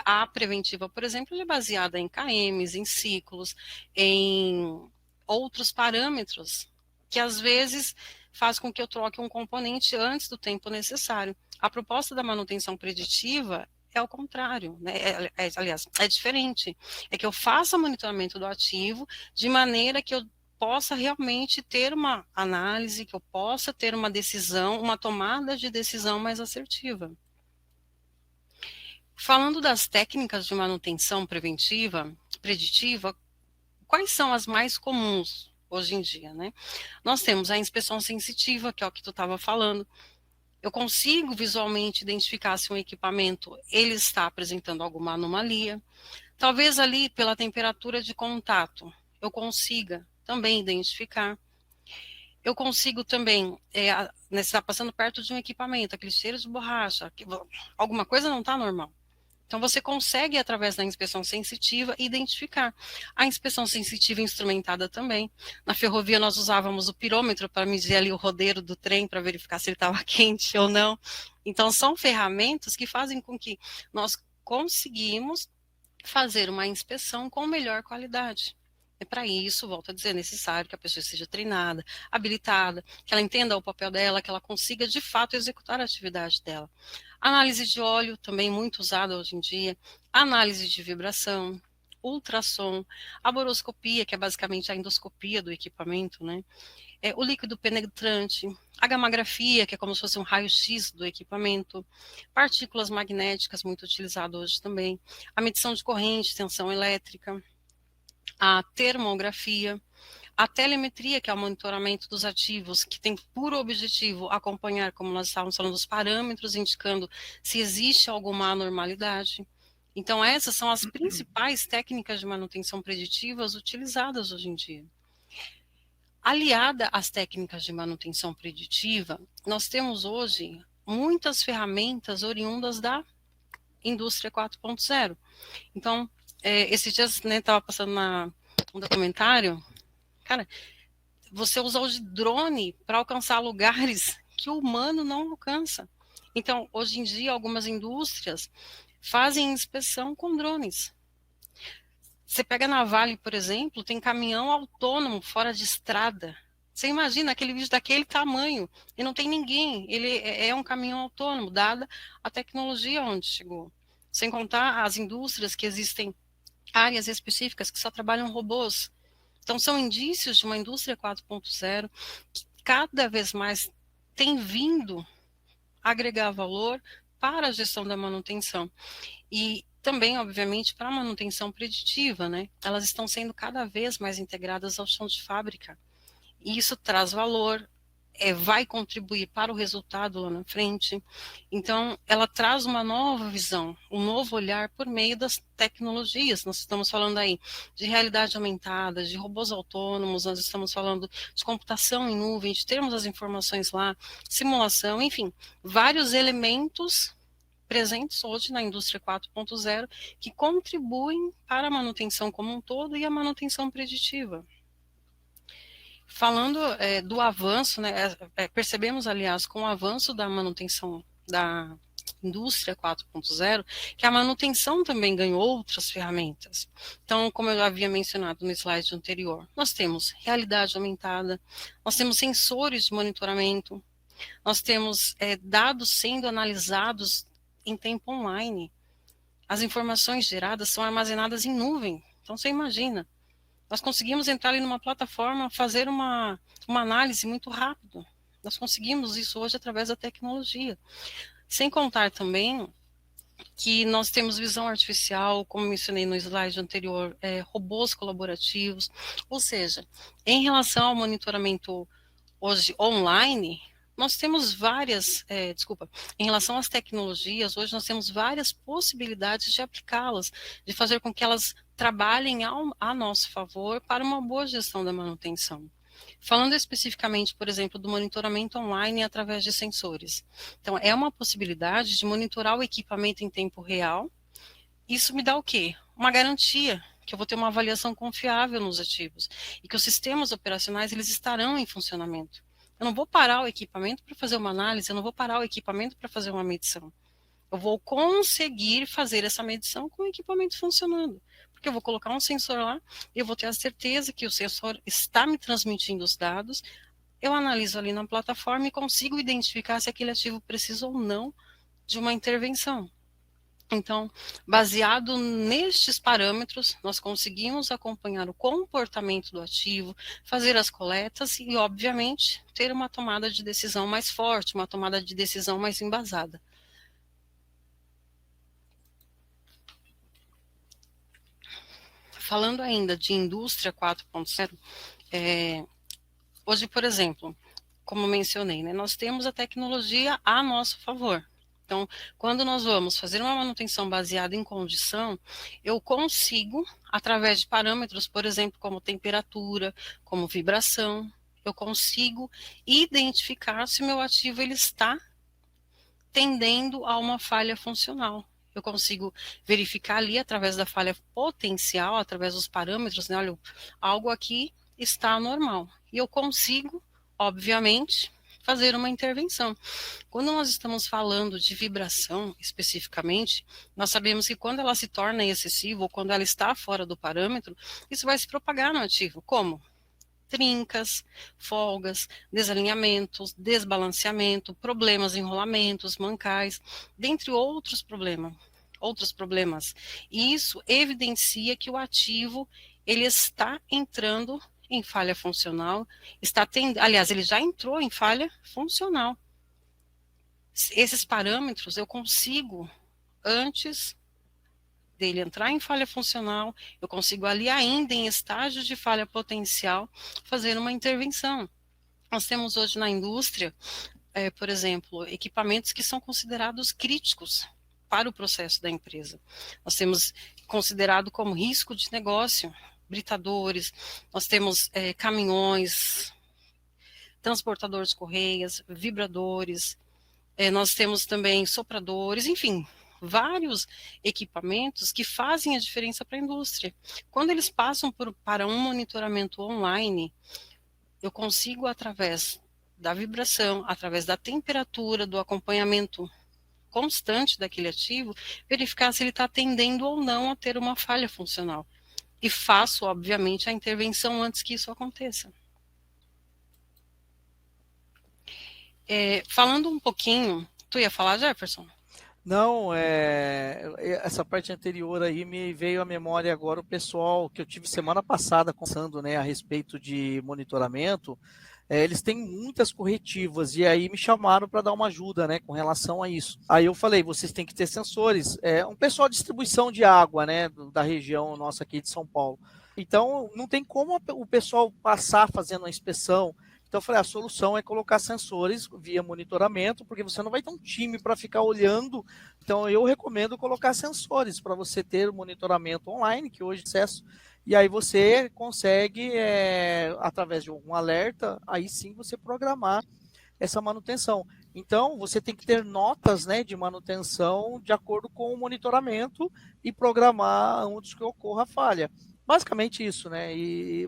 a preventiva, por exemplo, é baseada em KMs, em ciclos, em outros parâmetros, que às vezes faz com que eu troque um componente antes do tempo necessário. A proposta da manutenção preditiva é o contrário, né? Aliás, é diferente. É que eu faça monitoramento do ativo de maneira que eu possa realmente ter uma análise, que eu possa ter uma decisão, uma tomada de decisão mais assertiva. Falando das técnicas de manutenção preventiva, preditiva, quais são as mais comuns hoje em dia, né? Nós temos a inspeção sensitiva, que é o que tu estava falando. Eu consigo visualmente identificar se um equipamento ele está apresentando alguma anomalia. Talvez ali pela temperatura de contato eu consiga também identificar. Eu consigo também, você está passando perto de um equipamento, aquele cheiro de borracha, alguma coisa não está normal. Então, você consegue, através da inspeção sensitiva, identificar. A inspeção sensitiva instrumentada também. Na ferrovia, nós usávamos o pirômetro para medir ali o rodeiro do trem, para verificar se ele estava quente ou não. Então, são ferramentas que fazem com que nós conseguimos fazer uma inspeção com melhor qualidade. E para isso, volto a dizer, é necessário que a pessoa seja treinada, habilitada, que ela entenda o papel dela, que ela consiga de fato executar a atividade dela. Análise de óleo, também muito usada hoje em dia, análise de vibração, ultrassom, a boroscopia, que é basicamente a endoscopia do equipamento, né? O líquido penetrante, a gammagrafia, que é como se fosse um raio-x do equipamento, partículas magnéticas, muito utilizado hoje também, a medição de corrente, tensão elétrica, a termografia, a telemetria, que é o monitoramento dos ativos, que tem por objetivo acompanhar, como nós estávamos falando, os parâmetros, indicando se existe alguma anormalidade. Então, essas são as principais técnicas de manutenção preditivas utilizadas hoje em dia. Aliada às técnicas de manutenção preditiva, nós temos hoje muitas ferramentas oriundas da indústria 4.0. Então, esses dias, né, estava passando um documentário, cara, você usa hoje drone para alcançar lugares que o humano não alcança. Então, hoje em dia, algumas indústrias fazem inspeção com drones. Você pega na Vale, por exemplo, tem caminhão autônomo fora de estrada. Você imagina aquele vídeo daquele tamanho e não tem ninguém. Ele é um caminhão autônomo, dada a tecnologia onde chegou. Sem contar as indústrias que existem áreas específicas que só trabalham robôs. Então, são indícios de uma indústria 4.0 que cada vez mais tem vindo agregar valor para a gestão da manutenção. E também, obviamente, para a manutenção preditiva, né? Elas estão sendo cada vez mais integradas ao chão de fábrica. E isso traz valor, vai contribuir para o resultado lá na frente. Então, ela traz uma nova visão, um novo olhar por meio das tecnologias. Nós estamos falando aí de realidade aumentada, de robôs autônomos, nós estamos falando de computação em nuvem, de termos as informações lá, simulação, enfim, vários elementos presentes hoje na indústria 4.0 que contribuem para a manutenção como um todo e a manutenção preditiva. Falando do avanço, né, percebemos, aliás, com o avanço da manutenção da indústria 4.0, que a manutenção também ganhou outras ferramentas. Então, como eu havia mencionado no slide anterior, nós temos realidade aumentada, nós temos sensores de monitoramento, nós temos dados sendo analisados em tempo online. As informações geradas são armazenadas em nuvem. Então, você imagina, nós conseguimos entrar ali numa plataforma, fazer uma análise muito rápido Nós conseguimos isso hoje através da tecnologia. Sem contar também que nós temos visão artificial, como mencionei no slide anterior, robôs colaborativos, ou seja, em relação ao monitoramento hoje online, nós temos em relação às tecnologias, hoje nós temos várias possibilidades de aplicá-las, de fazer com que elas trabalhem a nosso favor para uma boa gestão da manutenção. Falando especificamente, por exemplo, do monitoramento online através de sensores. Então, é uma possibilidade de monitorar o equipamento em tempo real. Isso me dá o quê? Uma garantia que eu vou ter uma avaliação confiável nos ativos e que os sistemas operacionais eles estarão em funcionamento. Eu não vou parar o equipamento para fazer uma análise, eu não vou parar o equipamento para fazer uma medição. Eu vou conseguir fazer essa medição com o equipamento funcionando. Porque eu vou colocar um sensor lá, eu vou ter a certeza que o sensor está me transmitindo os dados, eu analiso ali na plataforma e consigo identificar se aquele ativo precisa ou não de uma intervenção. Então, baseado nestes parâmetros, nós conseguimos acompanhar o comportamento do ativo, fazer as coletas e, obviamente, ter uma tomada de decisão mais forte, uma tomada de decisão mais embasada. Falando ainda de indústria 4.0, hoje, por exemplo, como mencionei, né, nós temos a tecnologia a nosso favor. Então, quando nós vamos fazer uma manutenção baseada em condição, eu consigo, através de parâmetros, por exemplo, como temperatura, como vibração, eu consigo identificar se o meu ativo ele está tendendo a uma falha funcional. Eu consigo verificar ali através da falha potencial, através dos parâmetros, né? Olha, algo aqui está anormal. E eu consigo, obviamente, fazer uma intervenção. Quando nós estamos falando de vibração, especificamente, nós sabemos que quando ela se torna excessiva ou quando ela está fora do parâmetro, isso vai se propagar no ativo. Como? Trincas, folgas, desalinhamentos, desbalanceamento, problemas em rolamentos, mancais, dentre outros problemas. E isso evidencia que o ativo ele está entrando em falha funcional, aliás, ele já entrou em falha funcional. Esses parâmetros eu consigo, antes dele entrar em falha funcional, eu consigo ali ainda em estágio de falha potencial fazer uma intervenção. Nós temos hoje na indústria, por exemplo, equipamentos que são considerados críticos para o processo da empresa. Nós temos considerado como risco de negócio, britadores, nós temos caminhões, transportadores de correias, vibradores, nós temos também sopradores, enfim, vários equipamentos que fazem a diferença para a indústria. Quando eles passam para um monitoramento online, eu consigo, através da vibração, através da temperatura, do acompanhamento constante daquele ativo, verificar se ele está tendendo ou não a ter uma falha funcional. E faço, obviamente, a intervenção antes que isso aconteça. Falando um pouquinho, tu ia falar, Jefferson? Não, essa parte anterior aí me veio à memória agora o pessoal que eu tive semana passada conversando, né, a respeito de monitoramento. Eles têm muitas corretivas e aí me chamaram para dar uma ajuda, né, com relação a isso. Aí eu falei, vocês têm que ter sensores. Um pessoal de distribuição de água, né, da região nossa aqui de São Paulo. Então, não tem como o pessoal passar fazendo a inspeção. Então, eu falei, a solução é colocar sensores via monitoramento, porque você não vai ter um time para ficar olhando. Então, eu recomendo colocar sensores para você ter o monitoramento online, que hoje é acesso, e aí você consegue, através de algum alerta, aí sim você programar essa manutenção. Então, você tem que ter notas, né, de manutenção de acordo com o monitoramento e programar onde que ocorra a falha. Basicamente isso, né?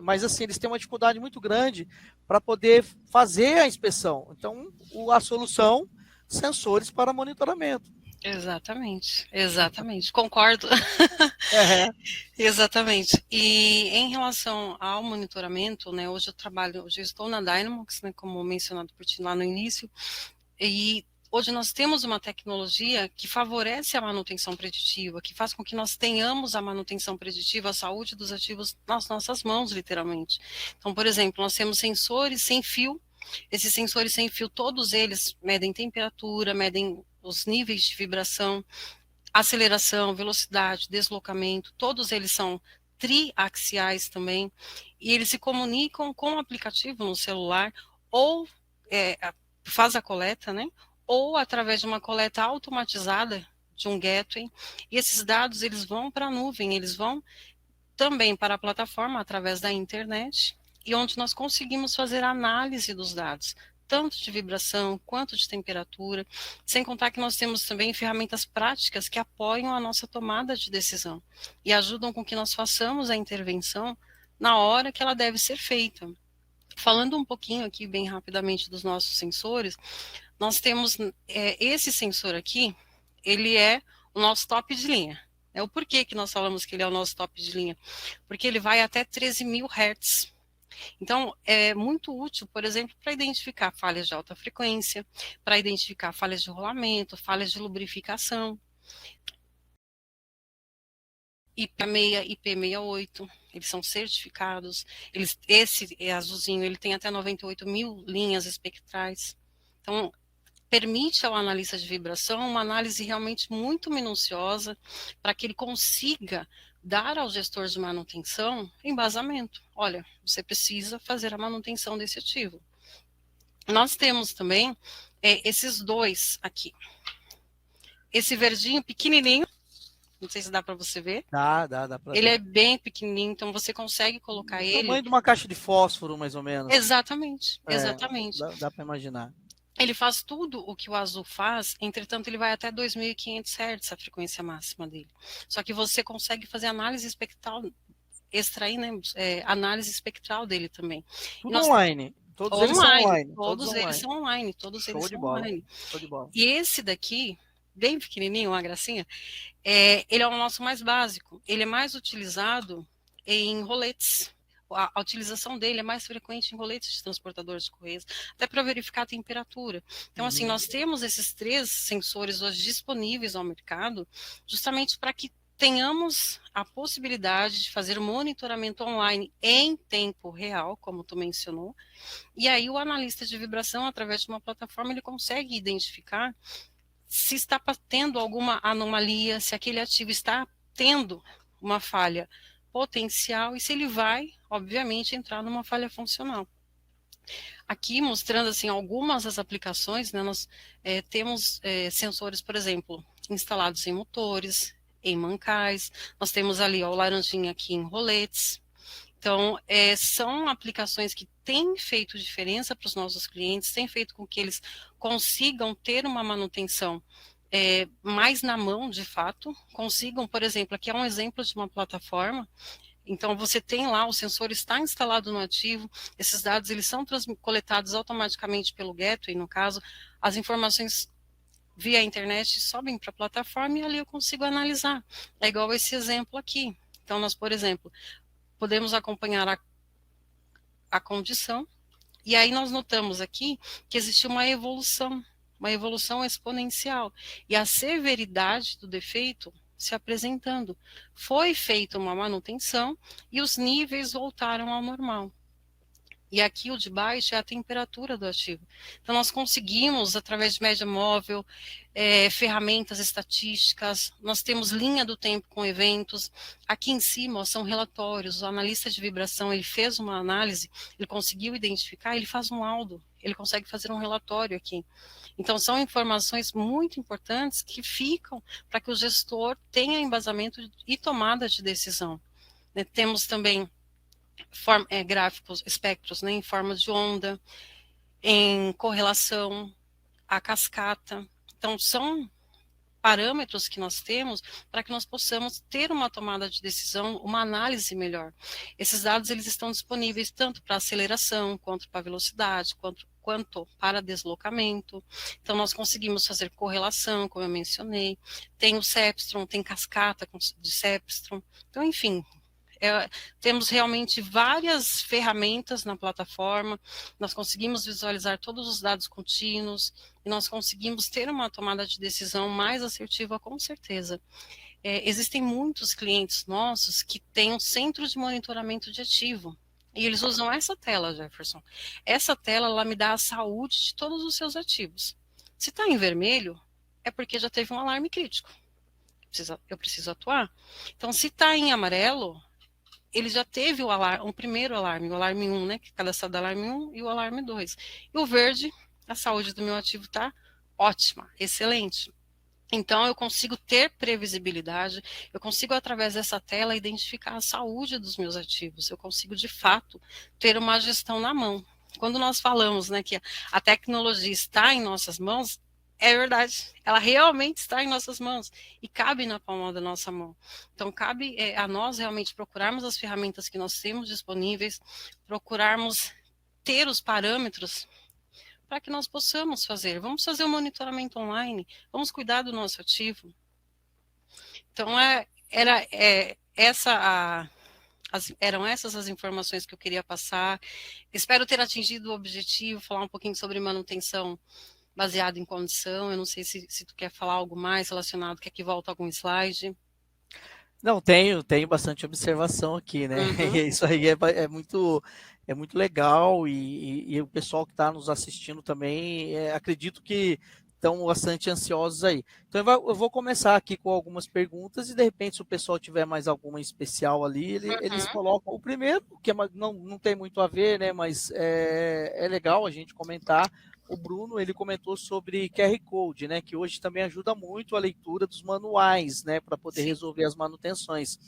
Mas assim, eles têm uma dificuldade muito grande para poder fazer a inspeção. Então, a solução, sensores para monitoramento. Exatamente, concordo. Exatamente. E em relação ao monitoramento, né, hoje eu estou na Dynamox, né, como mencionado por ti lá no início, e hoje nós temos uma tecnologia que favorece a manutenção preditiva, que faz com que nós tenhamos a manutenção preditiva, a saúde dos ativos nas nossas mãos, literalmente. Então, por exemplo, nós temos sensores sem fio Esses sensores sem fio, todos eles medem temperatura, medem os níveis de vibração, aceleração, velocidade, deslocamento, todos eles são triaxiais também, e eles se comunicam com o aplicativo no celular, ou faz a coleta, né? Ou através de uma coleta automatizada de um gateway, e esses dados eles vão para a nuvem, eles vão também para a plataforma através da internet, e onde nós conseguimos fazer a análise dos dados, tanto de vibração quanto de temperatura, sem contar que nós temos também ferramentas práticas que apoiam a nossa tomada de decisão e ajudam com que nós façamos a intervenção na hora que ela deve ser feita. Falando um pouquinho aqui bem rapidamente dos nossos sensores, nós temos esse sensor aqui, ele é o nosso top de linha. O porquê que nós falamos que ele é o nosso top de linha? Porque ele vai até 13.000 Hz. Então, é muito útil, por exemplo, para identificar falhas de alta frequência, para identificar falhas de rolamento, falhas de lubrificação. IP6, IP68, eles são certificados. Esse azulzinho, ele tem até 98.000 linhas espectrais. Então, permite ao analista de vibração uma análise realmente muito minuciosa para que ele consiga dar ao gestor de manutenção embasamento. Olha, você precisa fazer a manutenção desse ativo. Nós temos também esses dois aqui. Esse verdinho pequenininho, não sei se dá para você ver. Dá para ver. Ele é bem pequenininho, então você consegue colocar ele... O tamanho de uma caixa de fósforo, mais ou menos. Exatamente, exatamente. Dá para imaginar. Ele faz tudo o que o azul faz, entretanto ele vai até 2.500 Hz, a frequência máxima dele. Só que você consegue fazer análise espectral, extrair, né, análise espectral dele também. Tudo online. Todos eles são online. Todos eles são online. Todos eles são online. Show de bola. E esse daqui, bem pequenininho, uma gracinha, ele é o nosso mais básico. Ele é mais utilizado em roletes. A utilização dele é mais frequente em roletes de transportadores de correios, até para verificar a temperatura. Então, assim, nós temos esses 3 sensores hoje disponíveis ao mercado, justamente para que tenhamos a possibilidade de fazer o monitoramento online em tempo real, como tu mencionou, e aí o analista de vibração, através de uma plataforma, ele consegue identificar se está tendo alguma anomalia, se aquele ativo está tendo uma falha potencial e se ele vai, obviamente, entrar numa falha funcional. Aqui mostrando assim algumas das aplicações, né, nós temos sensores, por exemplo, instalados em motores, em mancais, nós temos ali ó, o laranjinha aqui em roletes. Então, são aplicações que têm feito diferença para os nossos clientes, têm feito com que eles consigam ter uma manutenção mais na mão, de fato, consigam, por exemplo, aqui é um exemplo de uma plataforma, então você tem lá, o sensor está instalado no ativo, esses dados eles são coletados automaticamente pelo gateway, no caso, as informações via internet sobem para a plataforma e ali eu consigo analisar. É igual esse exemplo aqui. Então nós, por exemplo, podemos acompanhar a condição, e aí nós notamos aqui que existe uma evolução exponencial, e a severidade do defeito se apresentando. Foi feita uma manutenção e os níveis voltaram ao normal. E aqui o de baixo é a temperatura do ativo. Então, nós conseguimos, através de média móvel, ferramentas estatísticas, nós temos linha do tempo com eventos. Aqui em cima ó, são relatórios, o analista de vibração, ele fez uma análise, ele conseguiu identificar, ele faz um laudo, ele consegue fazer um relatório aqui. Então, são informações muito importantes que ficam para que o gestor tenha embasamento e tomada de decisão. Né? Temos também gráficos, espectros, né, em forma de onda, em correlação, a cascata. Então, são parâmetros que nós temos para que nós possamos ter uma tomada de decisão, uma análise melhor. Esses dados eles estão disponíveis tanto para aceleração, quanto para velocidade, quanto para deslocamento. Então, nós conseguimos fazer correlação, como eu mencionei. Tem o Cepstron, tem cascata de Cepstron. Então, enfim, temos realmente várias ferramentas na plataforma, nós conseguimos visualizar todos os dados contínuos e nós conseguimos ter uma tomada de decisão mais assertiva, com certeza. Existem muitos clientes nossos que têm um centro de monitoramento de ativo. E eles usam essa tela, Jefferson. Essa tela, ela me dá a saúde de todos os seus ativos. Se está em vermelho, é porque já teve um alarme crítico. Eu preciso atuar. Então, se está em amarelo, ele já teve o primeiro alarme, o alarme 1, né? Que é cadastrado alarme 1 e o alarme 2. E o verde, a saúde do meu ativo está ótima, excelente. Então, eu consigo ter previsibilidade, eu consigo, através dessa tela, identificar a saúde dos meus ativos, eu consigo, de fato, ter uma gestão na mão. Quando nós falamos, né, que a tecnologia está em nossas mãos, é verdade, ela realmente está em nossas mãos e cabe na palma da nossa mão. Então, cabe a nós realmente procurarmos as ferramentas que nós temos disponíveis, procurarmos ter os parâmetros para que nós possamos fazer. Vamos fazer o monitoramento online, vamos cuidar do nosso ativo. Então, eram essas as informações que eu queria passar. Espero ter atingido o objetivo, falar um pouquinho sobre manutenção baseada em condição. Eu não sei se tu quer falar algo mais relacionado, quer que volte algum slide. Não, tenho bastante observação aqui, né? Uhum. Isso aí é muito legal e o pessoal que está nos assistindo também, acredito que estão bastante ansiosos aí. Então eu vou começar aqui com algumas perguntas e de repente se o pessoal tiver mais alguma em especial ali, eles Uhum. colocam o primeiro, que não tem muito a ver, né? Mas é legal a gente comentar. O Bruno, ele comentou sobre QR Code, né, que hoje também ajuda muito a leitura dos manuais, né, para poder Sim. resolver as manutenções.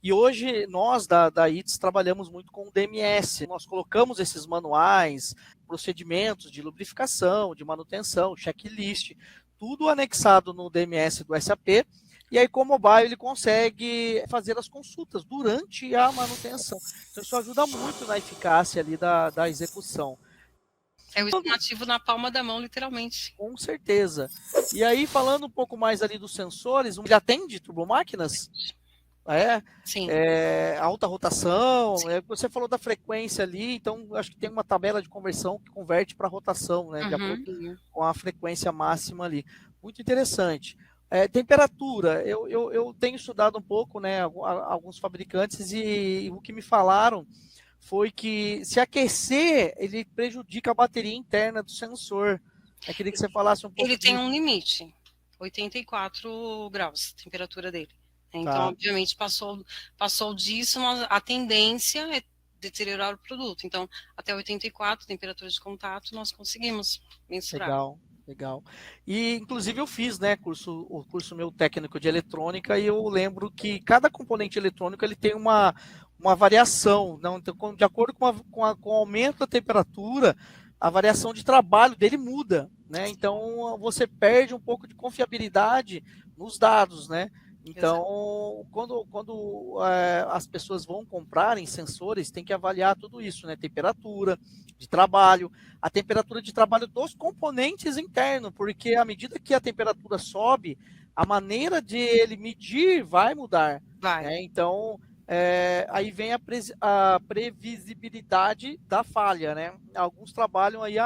E hoje nós da ITS trabalhamos muito com o DMS. Nós colocamos esses manuais, procedimentos de lubrificação, de manutenção, checklist, tudo anexado no DMS do SAP. E aí, com o mobile, ele consegue fazer as consultas durante a manutenção. Então, isso ajuda muito na eficácia ali da execução. É o estimativo na palma da mão, literalmente. Com certeza. E aí, falando um pouco mais ali dos sensores, ele atende turbomáquinas? É, Sim. alta rotação, Sim. você falou da frequência ali, então acho que tem uma tabela de conversão que converte para rotação, né, de acordo Uhum. com a frequência máxima ali. Muito interessante. Temperatura, eu tenho estudado um pouco, né, alguns fabricantes e o que me falaram foi que se aquecer, ele prejudica a bateria interna do sensor. Eu queria que você falasse um pouco Ele tem disso. um limite, 84 graus, a temperatura dele. Então, Tá, obviamente, passou disso, a tendência é deteriorar o produto. Então, até 84, temperatura de contato, nós conseguimos mensurar. legal, legal. E, inclusive, eu fiz, né, o curso meu técnico de eletrônica e eu lembro que cada componente eletrônico ele tem uma variação. Não? Então, de acordo com o aumento da temperatura, a variação de trabalho dele muda, né? Então, você perde um pouco de confiabilidade nos dados, né? Exato. Então, quando as pessoas vão comprarem sensores, tem que avaliar tudo isso, né? Temperatura de trabalho, a temperatura de trabalho dos componentes internos, porque à medida que a temperatura sobe, a maneira de ele medir vai mudar. Vai. Né? Então, aí vem a previsibilidade da falha. Né? Alguns trabalham aí,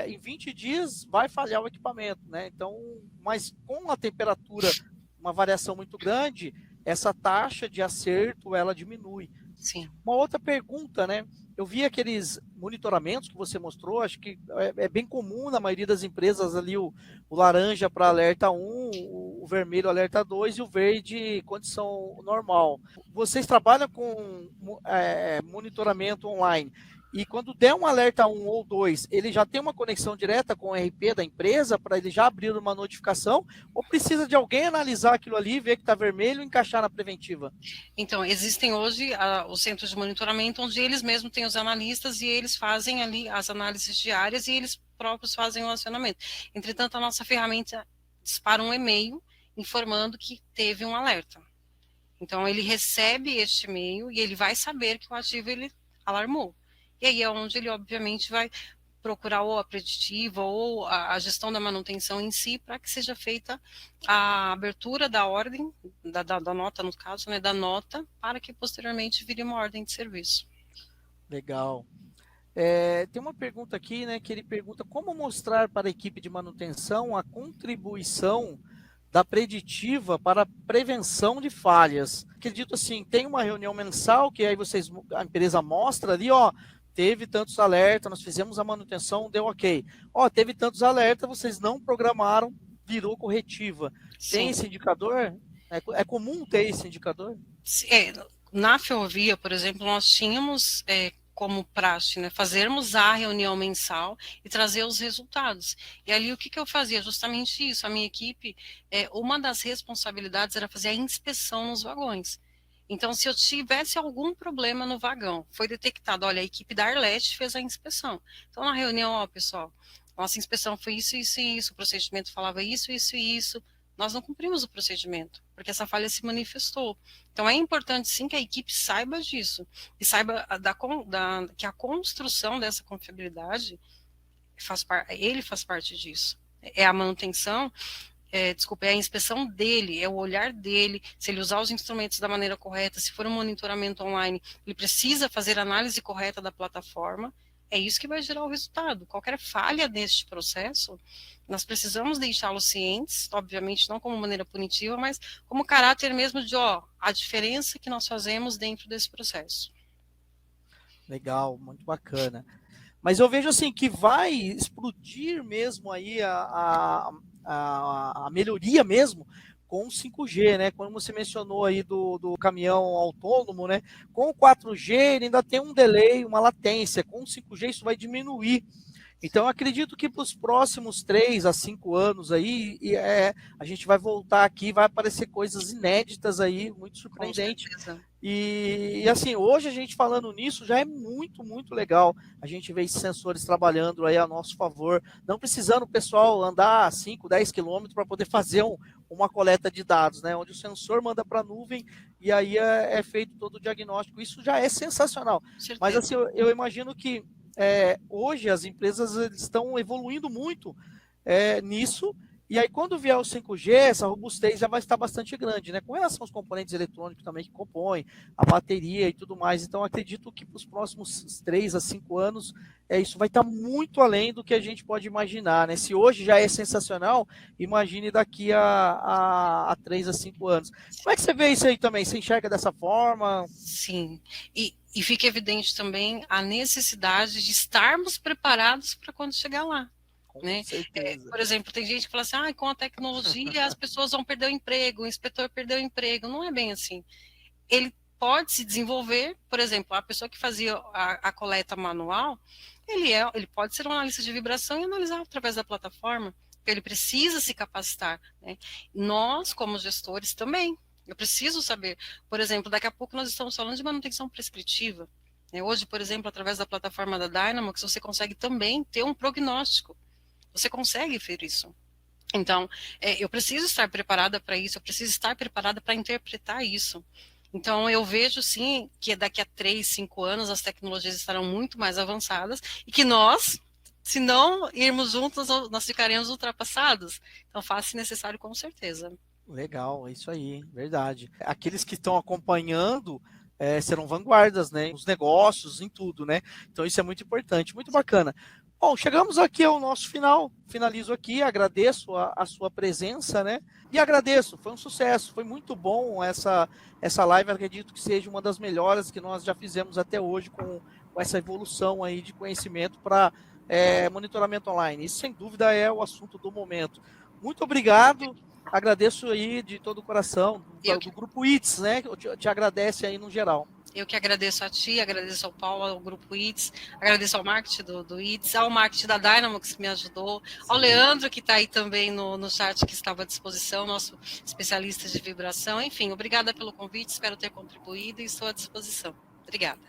em 20 dias vai falhar o equipamento. Né? Então, mas com a temperatura, uma variação muito grande, essa taxa de acerto ela diminui. Sim. Uma outra pergunta, né? Eu vi aqueles monitoramentos que você mostrou, acho que é bem comum na maioria das empresas ali o laranja para alerta 1, o vermelho alerta 2 e o verde condição normal. Vocês trabalham com monitoramento online e quando der um alerta 1 ou 2, ele já tem uma conexão direta com o RP da empresa para ele já abrir uma notificação ou precisa de alguém analisar aquilo ali, ver que está vermelho e encaixar na preventiva? Então, existem hoje os centros de monitoramento, onde eles mesmos têm os analistas e eles fazem ali as análises diárias e eles próprios fazem o acionamento. Entretanto, a nossa ferramenta dispara um e-mail informando que teve um alerta. Então, ele recebe este e-mail e ele vai saber que o ativo ele alarmou. E aí é onde ele, obviamente, vai procurar ou a preditiva ou a gestão da manutenção em si para que seja feita a abertura da ordem, da nota, no caso, né, da nota, para que posteriormente vire uma ordem de serviço. Legal. Tem uma pergunta aqui, né, que ele pergunta como mostrar para a equipe de manutenção a contribuição da preditiva para prevenção de falhas. Acredito assim, tem uma reunião mensal que aí a empresa mostra ali, ó, teve tantos alertas, nós fizemos a manutenção, deu ok. Ó, teve tantos alertas, vocês não programaram, virou corretiva. Tem Sim. esse indicador? É comum ter esse indicador? Na ferrovia, por exemplo, nós tínhamos como praxe, né, fazermos a reunião mensal e trazer os resultados. E ali o que eu fazia? Justamente isso. A minha equipe, uma das responsabilidades era fazer a inspeção nos vagões. Então, se eu tivesse algum problema no vagão, foi detectado, olha, a equipe da Arlete fez a inspeção. Então, na reunião, ó, pessoal, nossa inspeção foi isso, isso e isso, o procedimento falava isso, isso e isso. Nós não cumprimos o procedimento, porque essa falha se manifestou. Então, é importante, sim, que a equipe saiba disso, e saiba que a construção dessa confiabilidade, ele faz parte disso. É a manutenção, é a inspeção dele, é o olhar dele, se ele usar os instrumentos da maneira correta, se for um monitoramento online, ele precisa fazer a análise correta da plataforma, é isso que vai gerar o resultado. Qualquer falha neste processo, nós precisamos deixá-los cientes, obviamente não como maneira punitiva, mas como caráter mesmo de, ó, a diferença que nós fazemos dentro desse processo. Legal, muito bacana. Mas eu vejo assim que vai explodir mesmo aí a melhoria mesmo com o 5G, né? Quando você mencionou aí do caminhão autônomo, né? Com o 4G ele ainda tem um delay, uma latência. Com o 5G isso vai diminuir. Então, eu acredito que para os próximos 3 a 5 anos aí, a gente vai voltar aqui, vai aparecer coisas inéditas aí, muito surpreendente. E assim, hoje a gente falando nisso já é muito, muito legal. A gente vê esses sensores trabalhando aí a nosso favor, não precisando o pessoal andar 5, 10 quilômetros para poder fazer uma coleta de dados, né? Onde o sensor manda para a nuvem e aí é feito todo o diagnóstico. Isso já é sensacional. Mas assim, eu imagino que hoje as empresas estão evoluindo muito nisso, e aí quando vier o 5G, essa robustez já vai estar bastante grande, né? Com relação aos componentes eletrônicos também que compõem, a bateria e tudo mais. Então acredito que para os próximos 3 a 5 anos, isso vai estar muito além do que a gente pode imaginar, né? Se hoje já é sensacional, imagine daqui a 3 a 5 anos. Como é que você vê isso aí também? Você enxerga dessa forma? Sim, e fica evidente também a necessidade de estarmos preparados para quando chegar lá. Né? Por exemplo, tem gente que fala assim, com a tecnologia as pessoas vão perder o emprego, o inspetor perdeu o emprego. Não é bem assim. Ele pode se desenvolver, por exemplo, a pessoa que fazia a coleta manual, ele pode ser um analista de vibração e analisar através da plataforma. Ele precisa se capacitar. Né? Nós, como gestores, também. Eu preciso saber, por exemplo, daqui a pouco nós estamos falando de manutenção prescritiva. Hoje, por exemplo, através da plataforma da Dynamax, você consegue também ter um prognóstico. Você consegue ver isso. Então, eu preciso estar preparada para isso, eu preciso estar preparada para interpretar isso. Então, eu vejo, sim, que daqui a 3, 5 anos as tecnologias estarão muito mais avançadas e que nós, se não irmos juntos, nós ficaremos ultrapassados. Então, faz-se necessário com certeza. Legal, é isso aí, verdade. Aqueles que estão acompanhando serão vanguardas, né? Os negócios, em tudo, né? Então isso é muito importante, muito bacana. Bom, chegamos aqui ao nosso final. Finalizo aqui, agradeço a sua presença, né? E agradeço, foi um sucesso, foi muito bom essa live. Acredito que seja uma das melhores que nós já fizemos até hoje com essa evolução aí de conhecimento para monitoramento online. Isso, sem dúvida, é o assunto do momento. Muito obrigado. Agradeço aí de todo o coração, do Grupo ITS, né? Eu te agradece aí no geral. Eu que agradeço a ti, agradeço ao Paulo, ao Grupo ITS, agradeço ao marketing do ITS, ao marketing da Dynamax que me ajudou, ao Leandro que está aí também no chat que estava à disposição, nosso especialista de vibração. Enfim, obrigada pelo convite, espero ter contribuído e estou à disposição. Obrigada.